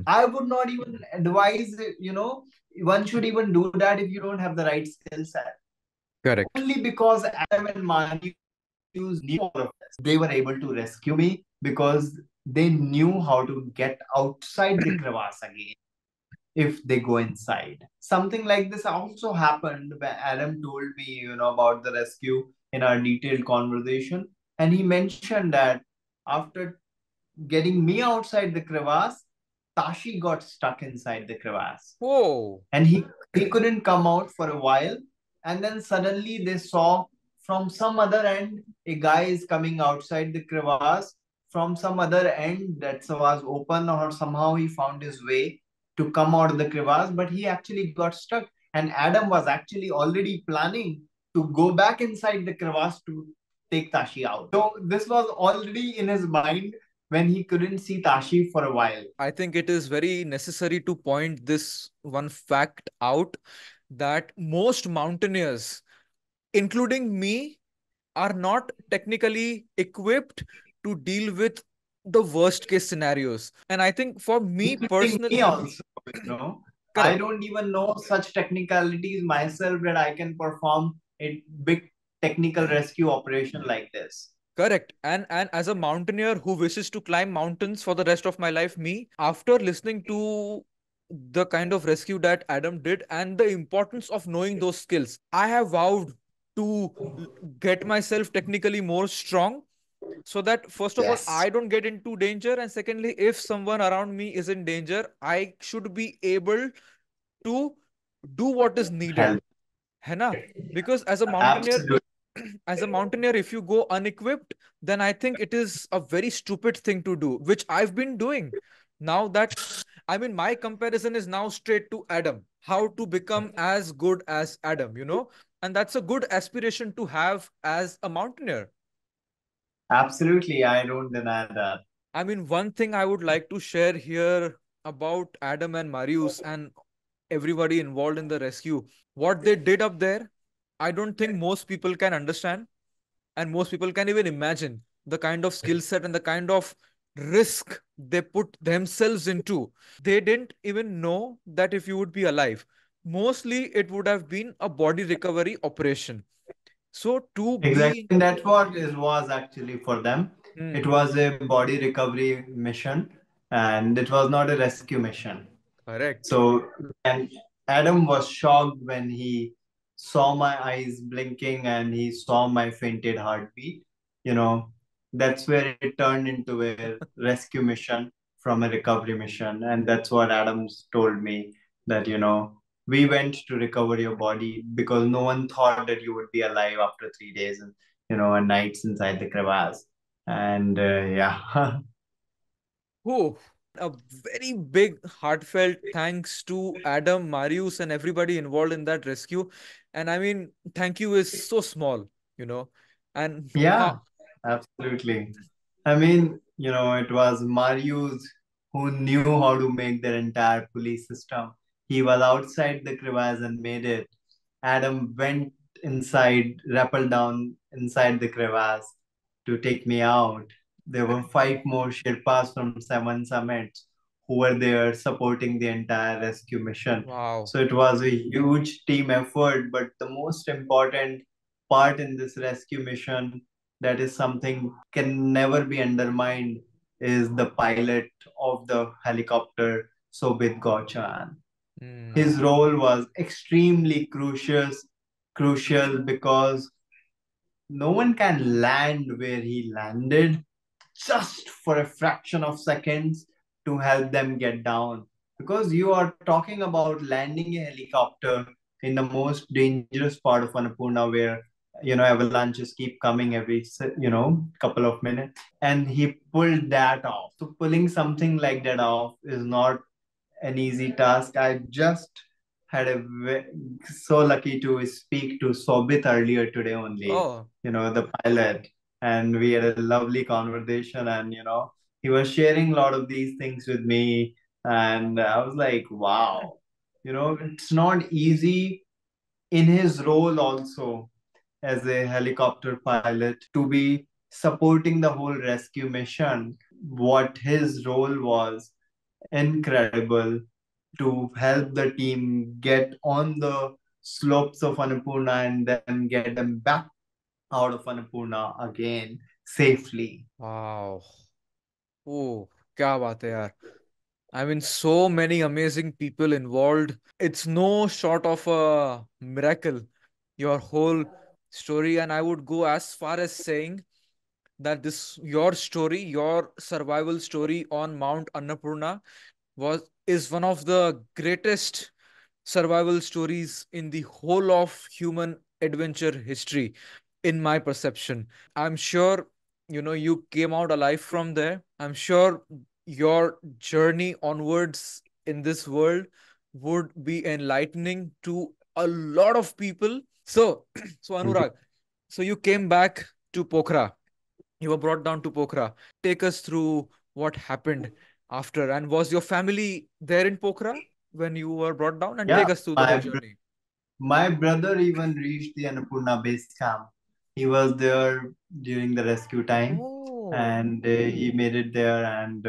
I would not even advise, one should even do that if you don't have the right skill set. Correct. Only because Adam and Mani knew all of this. They were able to rescue me because they knew how to get outside the crevasse again if they go inside. Something like this also happened when Adam told me, about the rescue in our detailed conversation. And he mentioned that after getting me outside the crevasse, Tashi got stuck inside the crevasse. Whoa. And he couldn't come out for a while. And then suddenly they saw from some other end, a guy is coming outside the crevasse from some other end that was open, or somehow he found his way to come out of the crevasse, but he actually got stuck. And Adam was actually already planning to go back inside the crevasse to take Tashi out. So this was already in his mind when he couldn't see Tashi for a while. I think it is very necessary to point this one fact out, that most mountaineers, including me, are not technically equipped to deal with the worst case scenarios. And I think for me Including personally, me also, you know. I correct. don't even know such technicalities myself that I can perform a big technical rescue operation like this. Correct. And as a mountaineer who wishes to climb mountains for the rest of my life, me, after listening to the kind of rescue that Adam did and the importance of knowing those skills, I have vowed to get myself technically more strong, so that first of all Yes. I don't get into danger, and secondly, if someone around me is in danger, I should be able to do what is needed. Help. है ना? Because as a mountaineer, Absolutely. as a mountaineer, if you go unequipped, then I think it is a very stupid thing to do, which I've been doing. Now that, I mean, my comparison is now straight to Adam, how to become as good as Adam, you know? And that's a good aspiration to have as a mountaineer. Absolutely. I don't deny that. I mean, one thing I would like to share here about Adam and Marius and everybody involved in the rescue, what they did up there, I don't think most people can understand, and most people can even imagine the kind of skill set and the kind of risk they put themselves into. They didn't even know that if you would be alive. Mostly it would have been a body recovery operation. So to Exactly. be, And that's what it was actually for them. It hmm, was a body recovery mission and it was not a rescue mission. correct. So, and Adam was shocked when he saw my eyes blinking and he saw my fainted heartbeat. You know, that's where it turned into a rescue mission from a recovery mission. And that's what Adams told me that, we went to recover your body because no one thought that you would be alive after 3 days and, and nights inside the crevasse. And yeah. Oh, a very big heartfelt thanks to Adam, Marius, and everybody involved in that rescue. And I mean, thank you is so small, you know. And Yeah, how, absolutely. I mean, it was Marius who knew how to make their entire police system. He was outside the crevasse and made it. Adam went inside, rappelled down inside the crevasse to take me out. There were five more Sherpas from seven summits who were there supporting the entire rescue mission. wow. So it was a huge team effort, but the most important part in this rescue mission that is something can never be undermined is the pilot of the helicopter, Sobit Gauchan. Hmm. His role was extremely crucial because no one can land where he landed just for a fraction of seconds to help them get down. Because you are talking about landing a helicopter in the most dangerous part of Annapurna where avalanches keep coming every couple of minutes, and he pulled that off. So pulling something like that off is not an easy task. I just had so lucky to speak to Sobit earlier today only, Oh, the pilot, and we had a lovely conversation. And he was sharing a lot of these things with me, and I was like, wow, it's not easy in his role also as a helicopter pilot to be supporting the whole rescue mission. What his role was incredible to help the team get on the slopes of Annapurna and then get them back out of Annapurna again safely. wow. Oh, क्या बात है यार. I mean, so many amazing people involved. It's no short of a miracle, your whole story. And I would go as far as saying that this, your story, your survival story on Mount Annapurna is one of the greatest survival stories in the whole of human adventure history, in my perception. I'm sure, you came out alive from there. I'm sure your journey onwards in this world would be enlightening to a lot of people. So, so Anurag, so you came back to Pokhara. You were brought down to Pokhara. Take us through what happened after. And was your family there in Pokhara when you were brought down? And Yeah, take us through the whole journey. my brother even reached the Annapurna base camp. He was there during the rescue time, Oh, and he made it there. And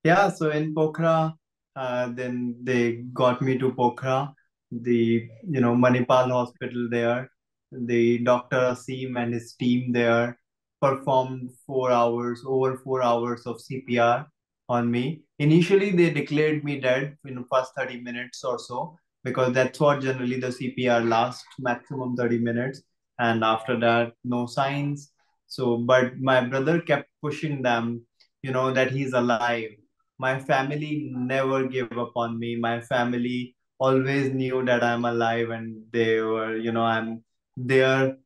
yeah, so in Pokhara, then they got me to Pokhara, the Manipal hospital there. The Dr. Asim and his team there performed 4 hours, over 4 hours of CPR on me. Initially, they declared me dead in the first 30 minutes or so, because that's what generally the CPR lasts, maximum 30 minutes. And after that, no signs. So, but my brother kept pushing them, that he's alive. My family never gave up on me. My family always knew that I'm alive, and they were, I'm there,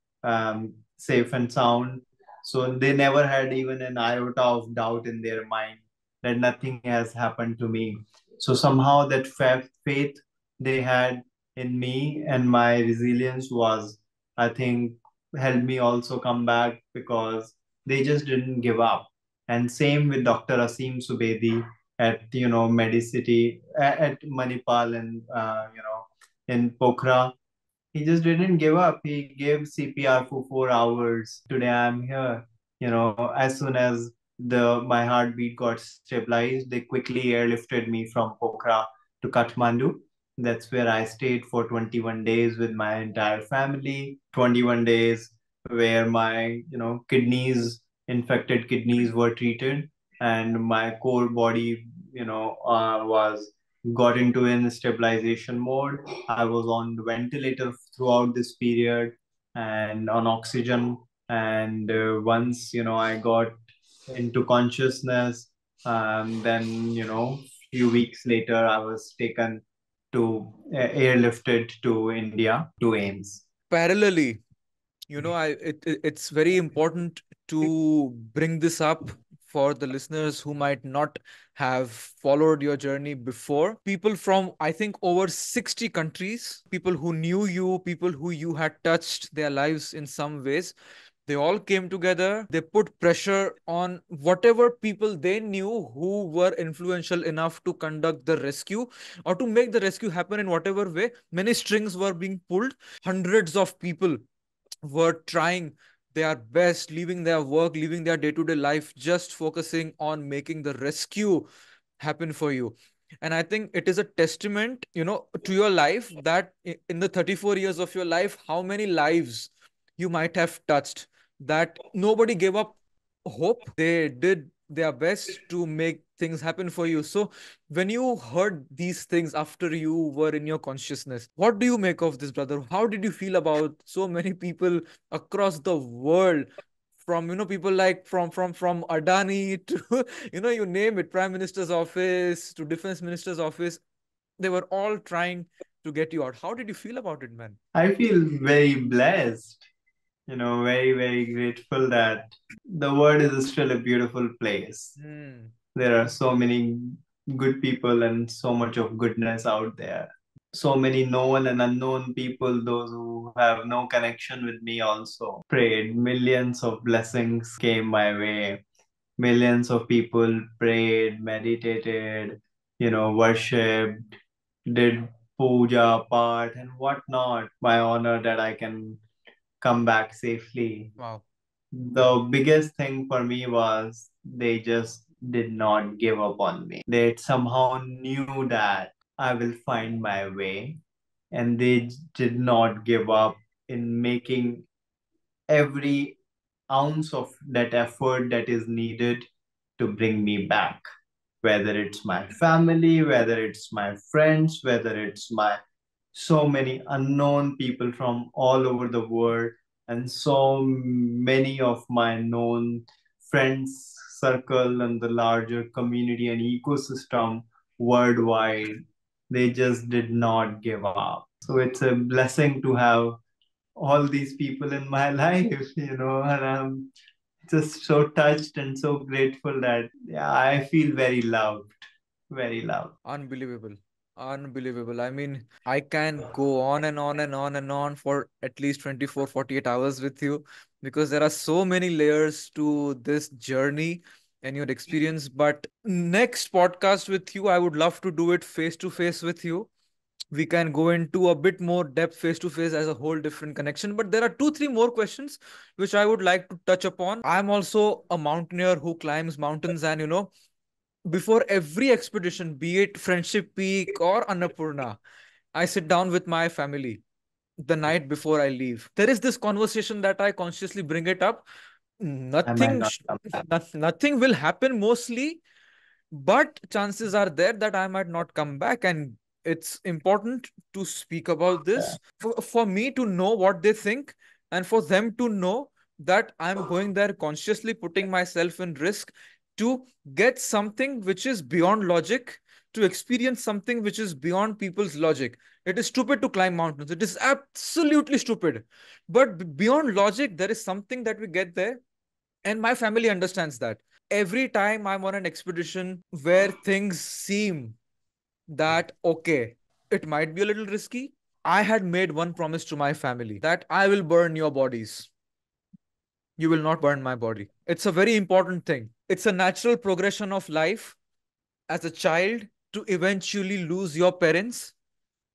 safe and sound. So they never had even an iota of doubt in their mind that nothing has happened to me. So somehow that faith they had in me and my resilience was, I think, helped me also come back, because they just didn't give up. And same with Dr. Asim Subedi at Medicity at Manipal, and in Pokhara. He just didn't give up. He gave CPR for 4 hours. Today I'm here. As soon as the my heartbeat got stabilized, they quickly airlifted me from Pokhara to Kathmandu. That's where I stayed for 21 days with my entire family. 21 days where my, infected kidneys were treated, and my core body, was got into in stabilization mode. I was on the ventilator throughout this period and on oxygen. And once, I got into consciousness, then, few weeks later, I was taken to airlifted to India to AIMS. parallelly, it's very important to bring this up for the listeners who might not have followed your journey before. People from, I think, over 60 countries, people who knew you, people who you had touched their lives in some ways, they all came together. They put pressure on whatever people they knew who were influential enough to conduct the rescue or to make the rescue happen in whatever way. Many strings were being pulled. Hundreds of people were trying their best, leaving their work, leaving their day to day life, just focusing on making the rescue happen for you. And I think it is a testament, to your life that in the 34 years of your life, how many lives you might have touched, that nobody gave up hope. They did their best to make things happen for you. So, when you heard these things after you were in your consciousness, what do you make of this, brother? How did you feel about so many people across the world? From people like from Adani to you name it, Prime Minister's office to Defense Minister's office, they were all trying to get you out. How did you feel about it, man? I feel very blessed, very, very grateful that the world is still a beautiful place. Hmm. There are so many good people and so much of goodness out there. So many known and unknown people, those who have no connection with me, also prayed. Millions of blessings came my way. Millions of people prayed, meditated, worshipped, did puja, part, and whatnot. My honor that I can come back safely. Wow. The biggest thing for me was they just did not give up on me. They somehow knew that I will find my way, and they did not give up in making every ounce of that effort that is needed to bring me back. Whether it's my family, whether it's my friends, whether it's my so many unknown people from all over the world, and so many of my known friends circle and the larger community and ecosystem worldwide, they just did not give up. So it's a blessing to have all these people in my life, and I'm just so touched and so grateful that, yeah, I feel very loved, very loved. Unbelievable. Unbelievable. I mean, I can go on and on and on and on for at least 24, 48 hours with you. because there are so many layers to this journey and your experience. But next podcast with you, I would love to do it face to face with you. We can go into a bit more depth face to face as a whole different connection. But there are two, three more questions which I would like to touch upon. I'm also a mountaineer who climbs mountains, and before every expedition, be it Friendship Peak or Annapurna, I sit down with my family the night before I leave. There is this conversation that I consciously bring it up. I might Nothing, not come back. nothing will happen mostly, but chances are there that I might not come back. And it's important to speak about Yeah. this for me to know what they think, and for them to know that I'm going there consciously putting myself in risk to get something which is beyond logic, to experience something which is beyond people's logic. It is stupid to climb mountains. It is absolutely stupid. But beyond logic, there is something that we get there. And my family understands that. Every time I'm on an expedition where things seem that, okay, it might be a little risky, I had made one promise to my family that I will burn your bodies. You will not burn my body. It's a very important thing. It's a natural progression of life as a child to eventually lose your parents,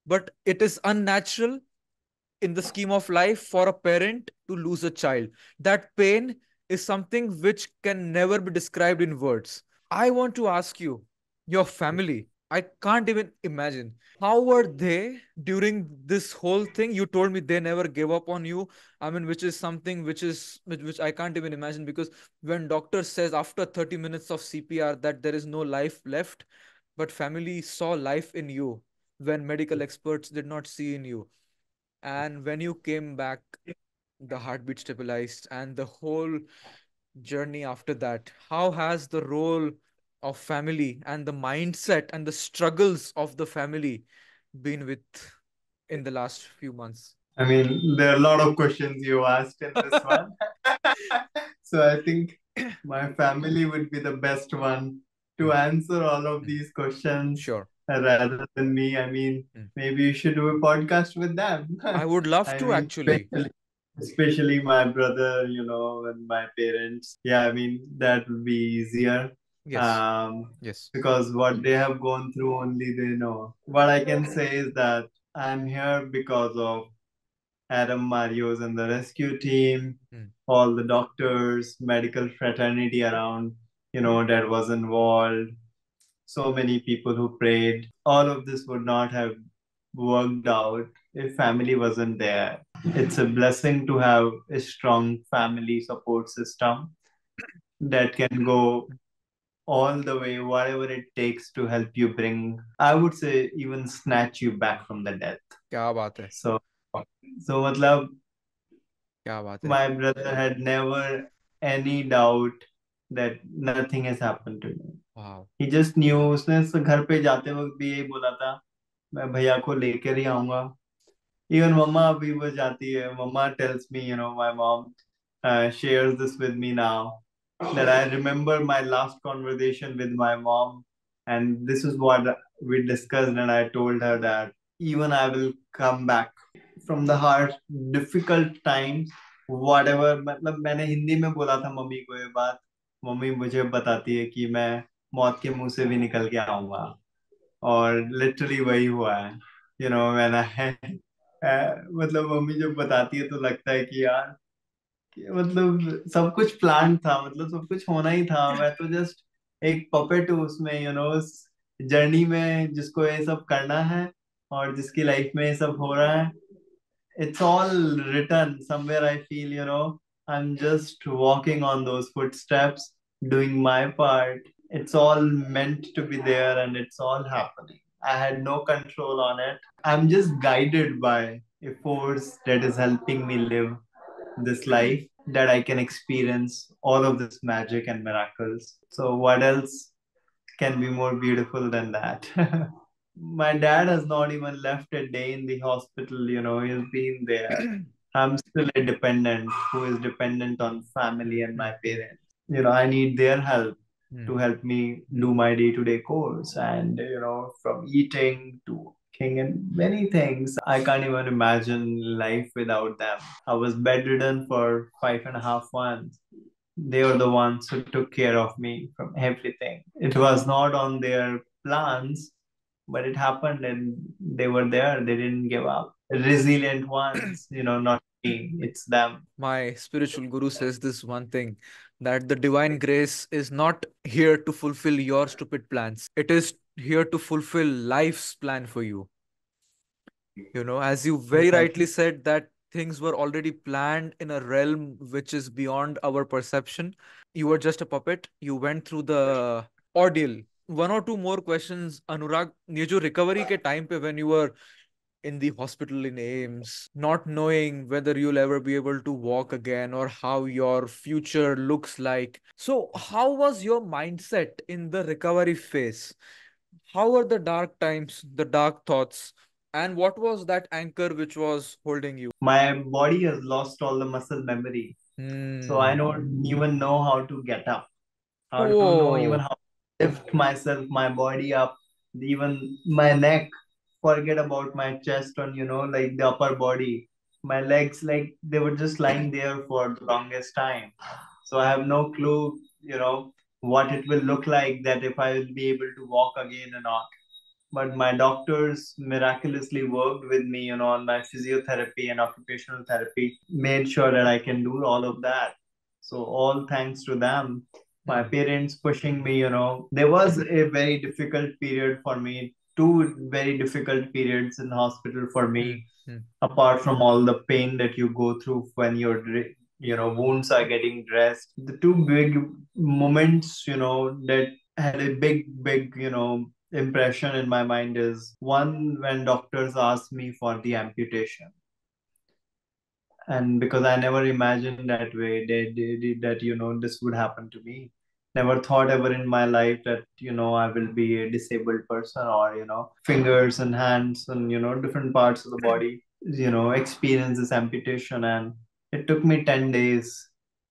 but it is unnatural in the scheme of life for a parent to lose a child. That pain is something which can never be described in words. I want to ask you, your family, I can't even imagine. How were they during this whole thing? You told me they never gave up on you. I mean, which is something which I can't even imagine, because when doctor says after 30 minutes of CPR that there is no life left, but family saw life in you when medical experts did not see in you. And when you came back, the heartbeat stabilized, and the whole journey after that. How has the role of family and the mindset and the struggles of the family been with in the last few months? I mean, there are a lot of questions you asked in this one. So I think my family would be the best one to Mm, answer all of mm. these questions Sure. rather than me. I mean, Mm. maybe you should do a podcast with them. I would love I to mean, actually. especially my brother, and my parents. Yeah, I mean, that would be easier. Yes. Um, Yes. because what they have gone through, only they know. What I can say is that I'm here because of Adam Marios and the rescue team, Mm. all the doctors, medical fraternity around, that was involved, so many people who prayed. All of this would not have worked out if family wasn't there. It's a blessing to have a strong family support system that can go all the way, whatever it takes to help you bring, I would say, even snatch you back from the death. क्या बात है. So, matlab, क्या बात है. my brother had never any doubt that nothing has happened to me. Wow. He just knew, उसने घर पे जाते वक्त भी यही बोला था, मैं भैया को लेकर ही आऊंगा. Even mama अभी वो जाती है. Mama tells me, my mom shares this with me now, that I remember my last conversation with my mom, and this is what we discussed, and I told her that even I will come back from the hard, difficult times, whatever. मतलब मैंने हिंदी में बोला था mummy को ये बात. Mummy मुझे बताती है कि मैं मौत के मुंह से भी निकल के आऊंगा, और लिटरली वही हुआ है. मैंने मतलब मम्मी जब बताती है तो लगता है कि यार, मतलब सब कुछ प्लान था, मतलब सब कुछ होना ही था. मैं तो जस्ट एक पपेट हूँ उसमें, उस जर्नी में जिसको ये सब करना है, और जिसकी लाइफ में ये सब हो रहा है. It's all written somewhere. I feel, I'm just walking on those footsteps, doing my part. It's all meant to be there, and it's all happening. I had no control on it. I'm just guided by a force that is helping me live this life, that I can experience all of this magic and miracles. So, what else can be more beautiful than that? My dad has not even left a day in the hospital, he's been there. I'm still a dependent who is dependent on family and my Mm. parents. I need their help Mm. to help me do my day-to-day course, and from eating to and many things. I can't even imagine life without them. I was bedridden for 5.5 months. They were the ones who took care of me from everything. It was not on their plans, but it happened and they were there. They didn't give up. Resilient ones, not me, it's them. My spiritual guru says this one thing, that the divine grace is not here to fulfill your stupid plans. It is here to fulfill life's plan for you. As you very rightly Exactly. said, that things were already planned in a realm which is beyond our perception. You were just a puppet. You went through the ordeal. One or two more questions, Anurag. ये जो recovery के time पे when you were in the hospital in Ames, not knowing whether you'll ever be able to walk again or how your future looks like. So, how was your mindset in the recovery phase? How were the dark times, the dark thoughts, and what was that anchor which was holding you? My body has lost all the muscle memory. So I Hmm. don't even know how to get up, how to know even Oh. how to lift myself, my body up, even my neck. Forget about my chest and like the upper body. My legs, like they were just lying there for the longest time. So I have no clue, what it will look like, that if I will be able to walk again or not. But my doctors miraculously worked with me, on my physiotherapy and occupational therapy, made sure that I can do all of that. So all thanks to them. My Hmm. parents pushing me, there was a very difficult period for me, two very difficult periods in hospital for Hmm. me, Hmm. apart from all the pain that you go through when your wounds are getting dressed. The two big moments, that had a big impression in my mind is one when doctors asked me for the amputation. And because I never imagined that way, they did that, this would happen to me. Never thought ever in my life that, I will be a disabled person, or, fingers and hands and, different parts of the body, experience this amputation. And it took me 10 days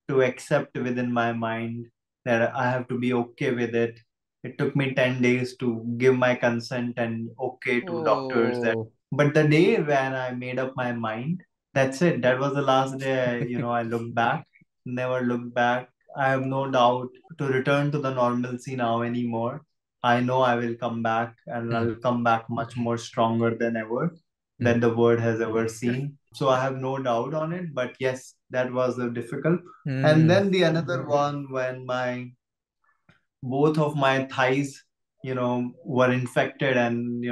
to accept within my mind that I have to be okay with it. It took me 10 days to give my consent and okay to doctors that. Oh. But the day when I made up my mind, that's it. That was the last day, I looked back, never looked back. I have no doubt to return to the normalcy now anymore. I know I will come back and Hmm. I'll come back much more stronger than ever Hmm. that the world has ever seen. So I have no doubt on it. But yes, that was difficult. And Hmm. then the another one when my both of my thighs, were infected, and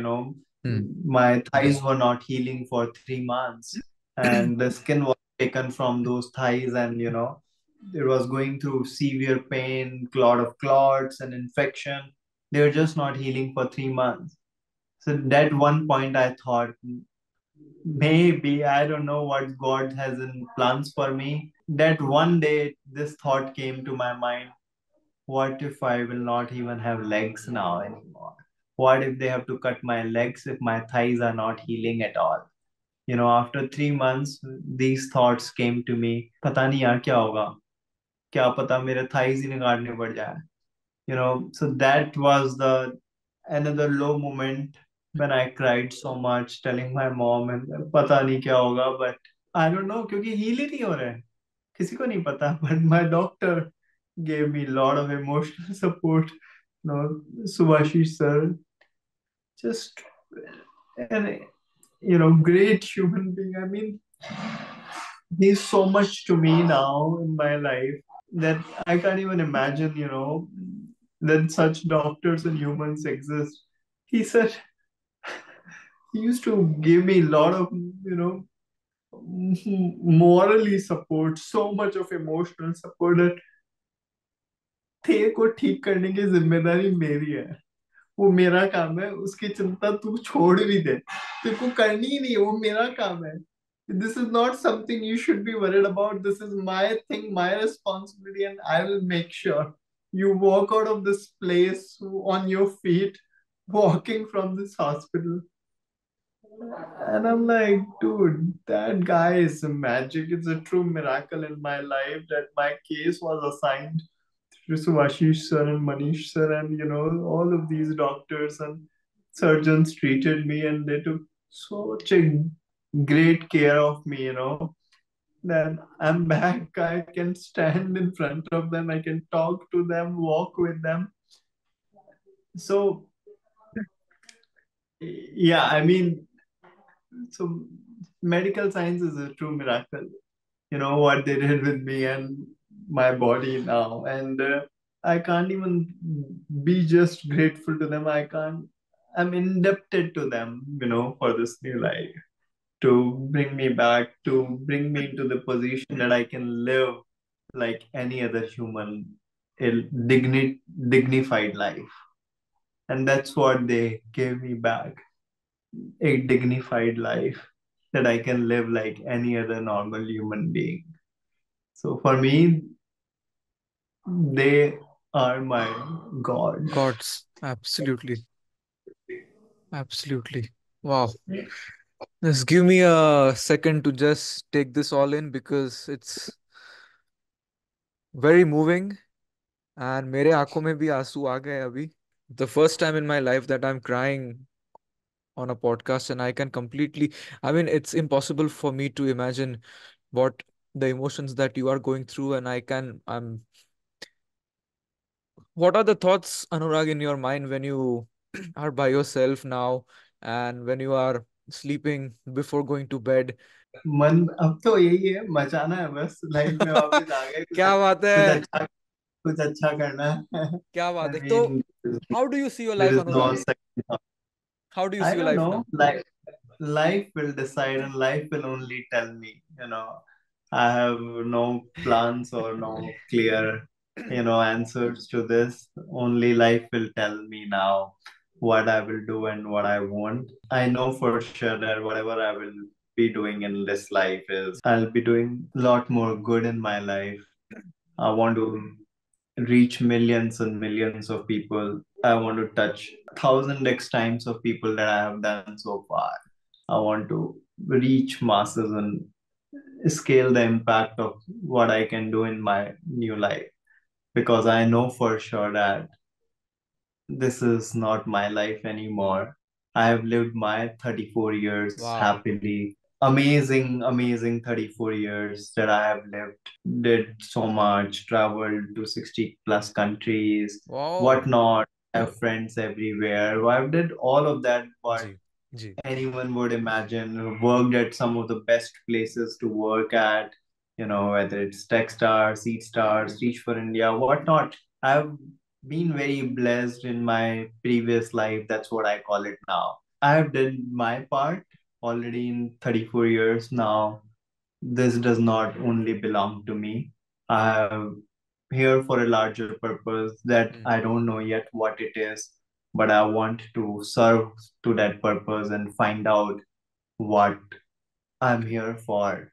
Hmm. my thighs were not healing for 3 months, and the skin was taken from those thighs, and it was going through severe pain, clot of clots and infection. They were just not healing for 3 months. So that one point I thought, maybe I don't know what God has in plans for me. That one day this thought came to my mind, what if I will not even have legs now anymore? What if they have to cut my legs if my thighs are not healing at all? After 3 months, these thoughts came to me. पता नहीं यार क्या होगा? क्या पता मेरे thighs ही निकालने पड़ जाए. So that was the another low moment when I cried so much, telling my mom and पता नहीं क्या होगा, but I don't know क्योंकि heal ही नहीं हो रहा है. किसी को नहीं पता, but my doctor gave me a lot of emotional support. Subhashish sir, just an great human being. I mean, he's so much to me now in my life that I can't even imagine, that such doctors and humans exist. He said he used to give me a lot of, morally support, so much of emotional support that थे को ठीक करने की जिम्मेदारी मेरी है. वो मेरा काम है, उसकी चिंता तू छोड़ भी दे, तेरे को करनी ही नहीं है, वो मेरा काम है. This is not something you should be worried about. This is my thing, my responsibility, and I will make sure you walk out of this place on your feet, walking from this hospital. And I'm like, dude, that guy is magic. It's a true miracle in my life that my case was assigned to Subhashish sir and Manish sir and all of these doctors. And surgeons treated me and they took such a great care of me, Then I'm back. I can stand in front of them. I can talk to them, walk with them. So, yeah, I mean, so medical science is a true miracle. What they did with me and my body now. And I can't even be just grateful to them. I'm indebted to them, for this new life to bring me back, to bring me into the position that I can live like any other human, a dignified life. And that's what they gave me back, a dignified life that I can live like any other normal human being. So for me, they are my God. Gods. Absolutely. Absolutely. Wow. Just give me a second to just take this all in because it's very moving and मेरे आंखों में भी आंसू आ गए अभी. The first time in my life that I'm crying on a podcast and I can completely, I mean, it's impossible for me to imagine what the emotions that you are going through and I'm what are the thoughts, Anurag, in your mind when you are by yourself now and when you are sleeping before going to bed? मन अब तो यही है, मचाना है बस life में वापस आ गए, क्या बात कुछ है. अच्छा कुछ अच्छा करना है. क्या I बात है. तो mean, how do you see your there life, is no Anurag? second. How do you I see your don't life know. now? Life will decide, and life will only tell me. I have no plans or no clear, answers to this. Only life will tell me now what I will do and what I want. I know for sure that whatever I will be doing in this life is I'll be doing a lot more good in my life. I want to reach millions and millions of people. I want to touch 1,000x times of people that I have done so far. I want to reach masses and scale the impact of what I can do in my new life, because I know for sure that this is not my life anymore. I have lived my 34 years Wow. happily. Amazing, amazing 34 years that I have lived. Did so much, traveled to 60 plus countries, Wow. whatnot. I have friends everywhere. I've did all of that, what Ji. Ji. anyone would imagine. Worked at some of the best places to work at, whether it's Techstars, Seedstars, Reach for India, whatnot. I've been very blessed in my previous life. That's what I call it now. I have done my part already in 34 years now. This does not only belong to me. I am here for a larger purpose that Hmm. I don't know yet what it is, but I want to serve to that purpose and find out what I'm here for.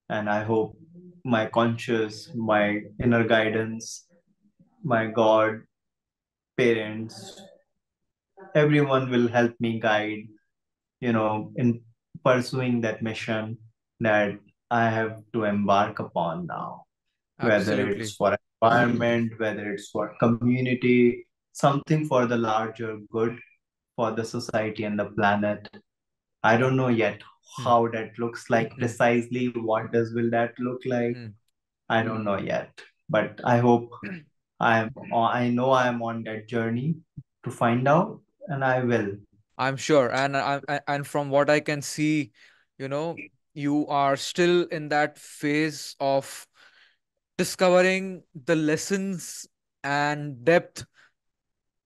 And I hope my conscious, my inner guidance, my God, parents, everyone will help me guide, in pursuing that mission that I have to embark upon now, whether it's Absolutely. for environment, whether it's for community, something for the larger good, for the society and the planet. I don't know yet Hmm. how that looks like Hmm. precisely. What does will that look like? Hmm. I don't know yet, but I hope I know I'm on that journey to find out, and I will. I'm sure. And from what I can see, you know, you are still in that phase of discovering the lessons and depth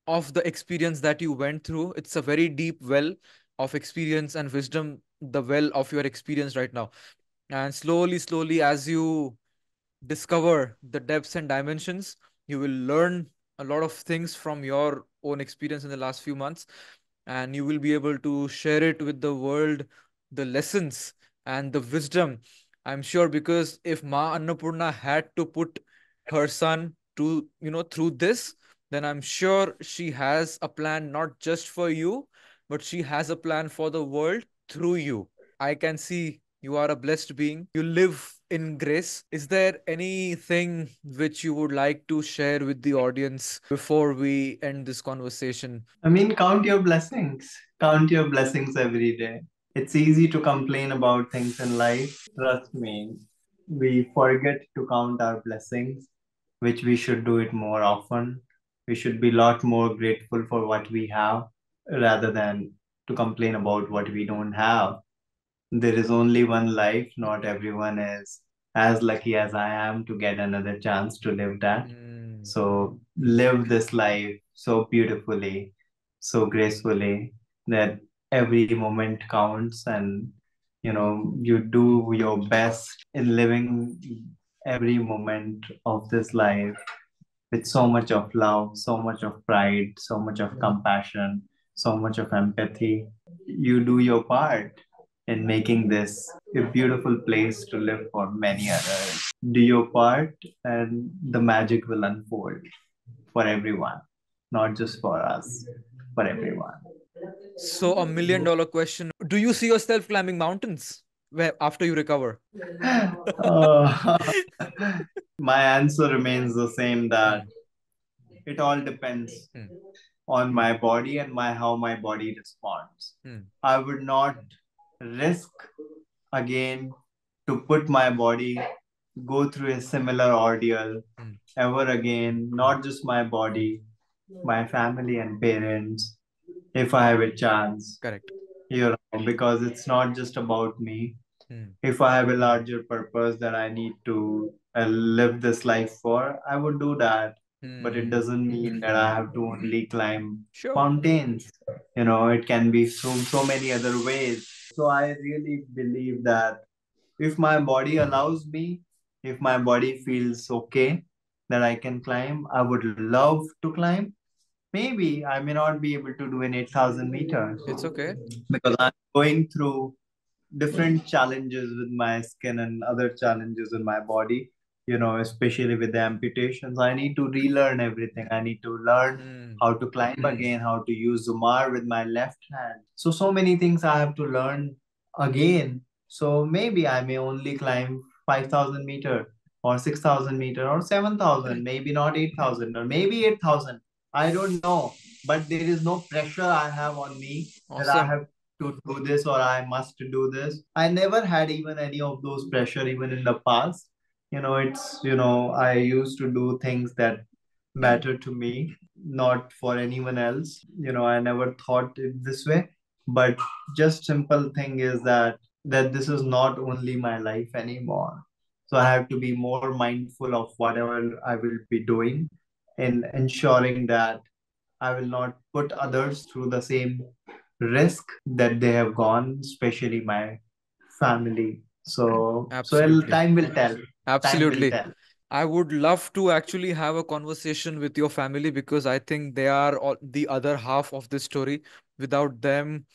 of the experience that you went through. It's a very deep well of experience and wisdom, the well of your experience right now. And slowly, slowly, as you discover the depths and dimensions, you will learn a lot of things from your own experience in the last few months, and you will be able to share it with the world, the lessons and the wisdom. I'm sure, because if Ma Annapurna had to put her son to, through this, then I'm sure she has a plan not just for you, but she has a plan for the world through you. I can see you are a blessed being. You live in grace. Is there anything which you would like to share with the audience before we end this conversation? I mean, count your blessings. Count your blessings every day. It's easy to complain about things in life. Trust me, we forget to count our blessings, which we should do it more often. We should be a lot more grateful for what we have rather than to complain about what we don't have. There is only one life. Not everyone is as lucky as I am to get another chance to live that. So live this life so beautifully, so gracefully that every moment counts, and you do your best in living every moment of this life with so much of love, so much of pride, so much of compassion, so much of empathy. You do your part in making this a beautiful place to live for many others. Do your part, and the magic will unfold for everyone, not just for us, for everyone. So, $1 million question. Do you see yourself climbing mountains after you recover? Uh, my answer remains the same, that it all depends Hmm. on my body and how my body responds. Hmm. I would not risk again to put my body go through a similar ordeal ever again, not just my body, my family and parents, if I have a chance. Correct. Because it's not just about me. Hmm. If I have a larger purpose that I need to live this life for, I would do that. But it doesn't mean that I have to only climb Sure. mountains. It can be through so many other ways. So I really believe that if my body allows me, if my body feels okay that I can climb, I would love to climb. Maybe I may not be able to do an 8,000 meters It's okay. because I'm going through different challenges with my skin and other challenges in my body, especially with the amputations. I need to relearn everything. I need to learn how to climb again, how to use Zumar with my left hand. So many things I have to learn again. So maybe I may only climb 5,000 meter or 6,000 meter or 7,000, maybe not 8,000 or maybe 8,000. I don't know. But there is no pressure I have on me that I Awesome. have to do this or I must do this. I never had even any of those pressure even in the past. I used to do things that matter to me, not for anyone else. I never thought it this way. But just simple thing is that this is not only my life anymore. So I have to be more mindful of whatever I will be doing in ensuring that I will not put others through the same risk that they have gone, especially my family. Absolutely. Time will tell. Time will Absolutely. tell. I would love to actually have a conversation with your family because I think they are the other half of this story. Without them,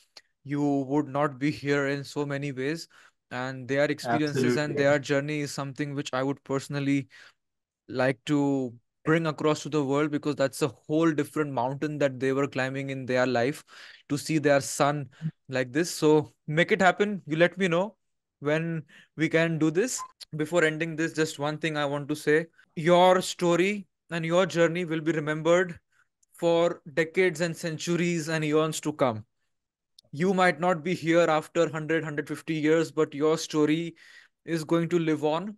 you would not be here in so many ways. And their experiences and Absolutely. their journey is something which I would personally like to bring across to the world because that's a whole different mountain that they were climbing in their life to see their son like this. So make it happen. You let me know when we can do this. Before ending this, just one thing I want to say. Your story and your journey will be remembered for decades and centuries and eons to come. You might not be here after 100 years, but your story is going to live on.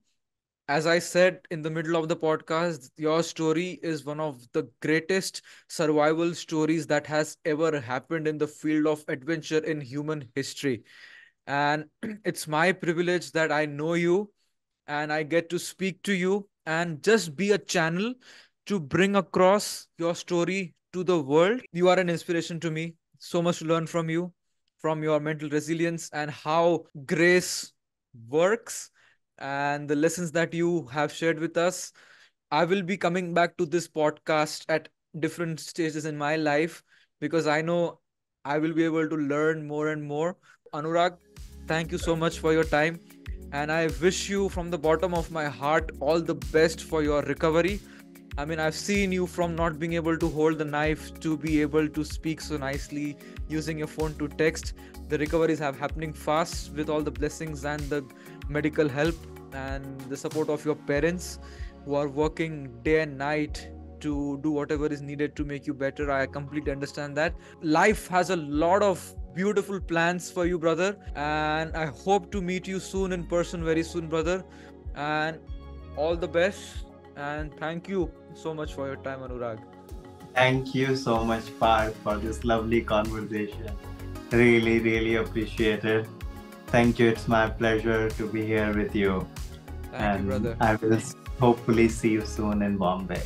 As I said in the middle of the podcast, your story is one of the greatest survival stories that has ever happened in the field of adventure in human history. And it's my privilege that I know you and I get to speak to you and just be a channel to bring across your story to the world. You are an inspiration to me. So much to learn from you, from your mental resilience and how grace works and the lessons that you have shared with us. I will be coming back to this podcast at different stages in my life because I know I will be able to learn more and more. Anurag, thank you so much for your time. And I wish you from the bottom of my heart all the best for your recovery. I mean, I've seen you from not being able to hold the knife to be able to speak so nicely using your phone to text. The recoveries have happening fast with all the blessings and the medical help. and the support of your parents who are working day and night to do whatever is needed to make you better. I completely understand that. Life has a lot of beautiful plans for you, brother, and I hope to meet you soon in person very soon, brother. And all the best, and thank you so much for your time, Anurag. Thank you so much, Parth, for this lovely conversation. Really, really appreciate it. Thank you. It's my pleasure to be here with you. Thank you, brother. I will hopefully see you soon in Bombay.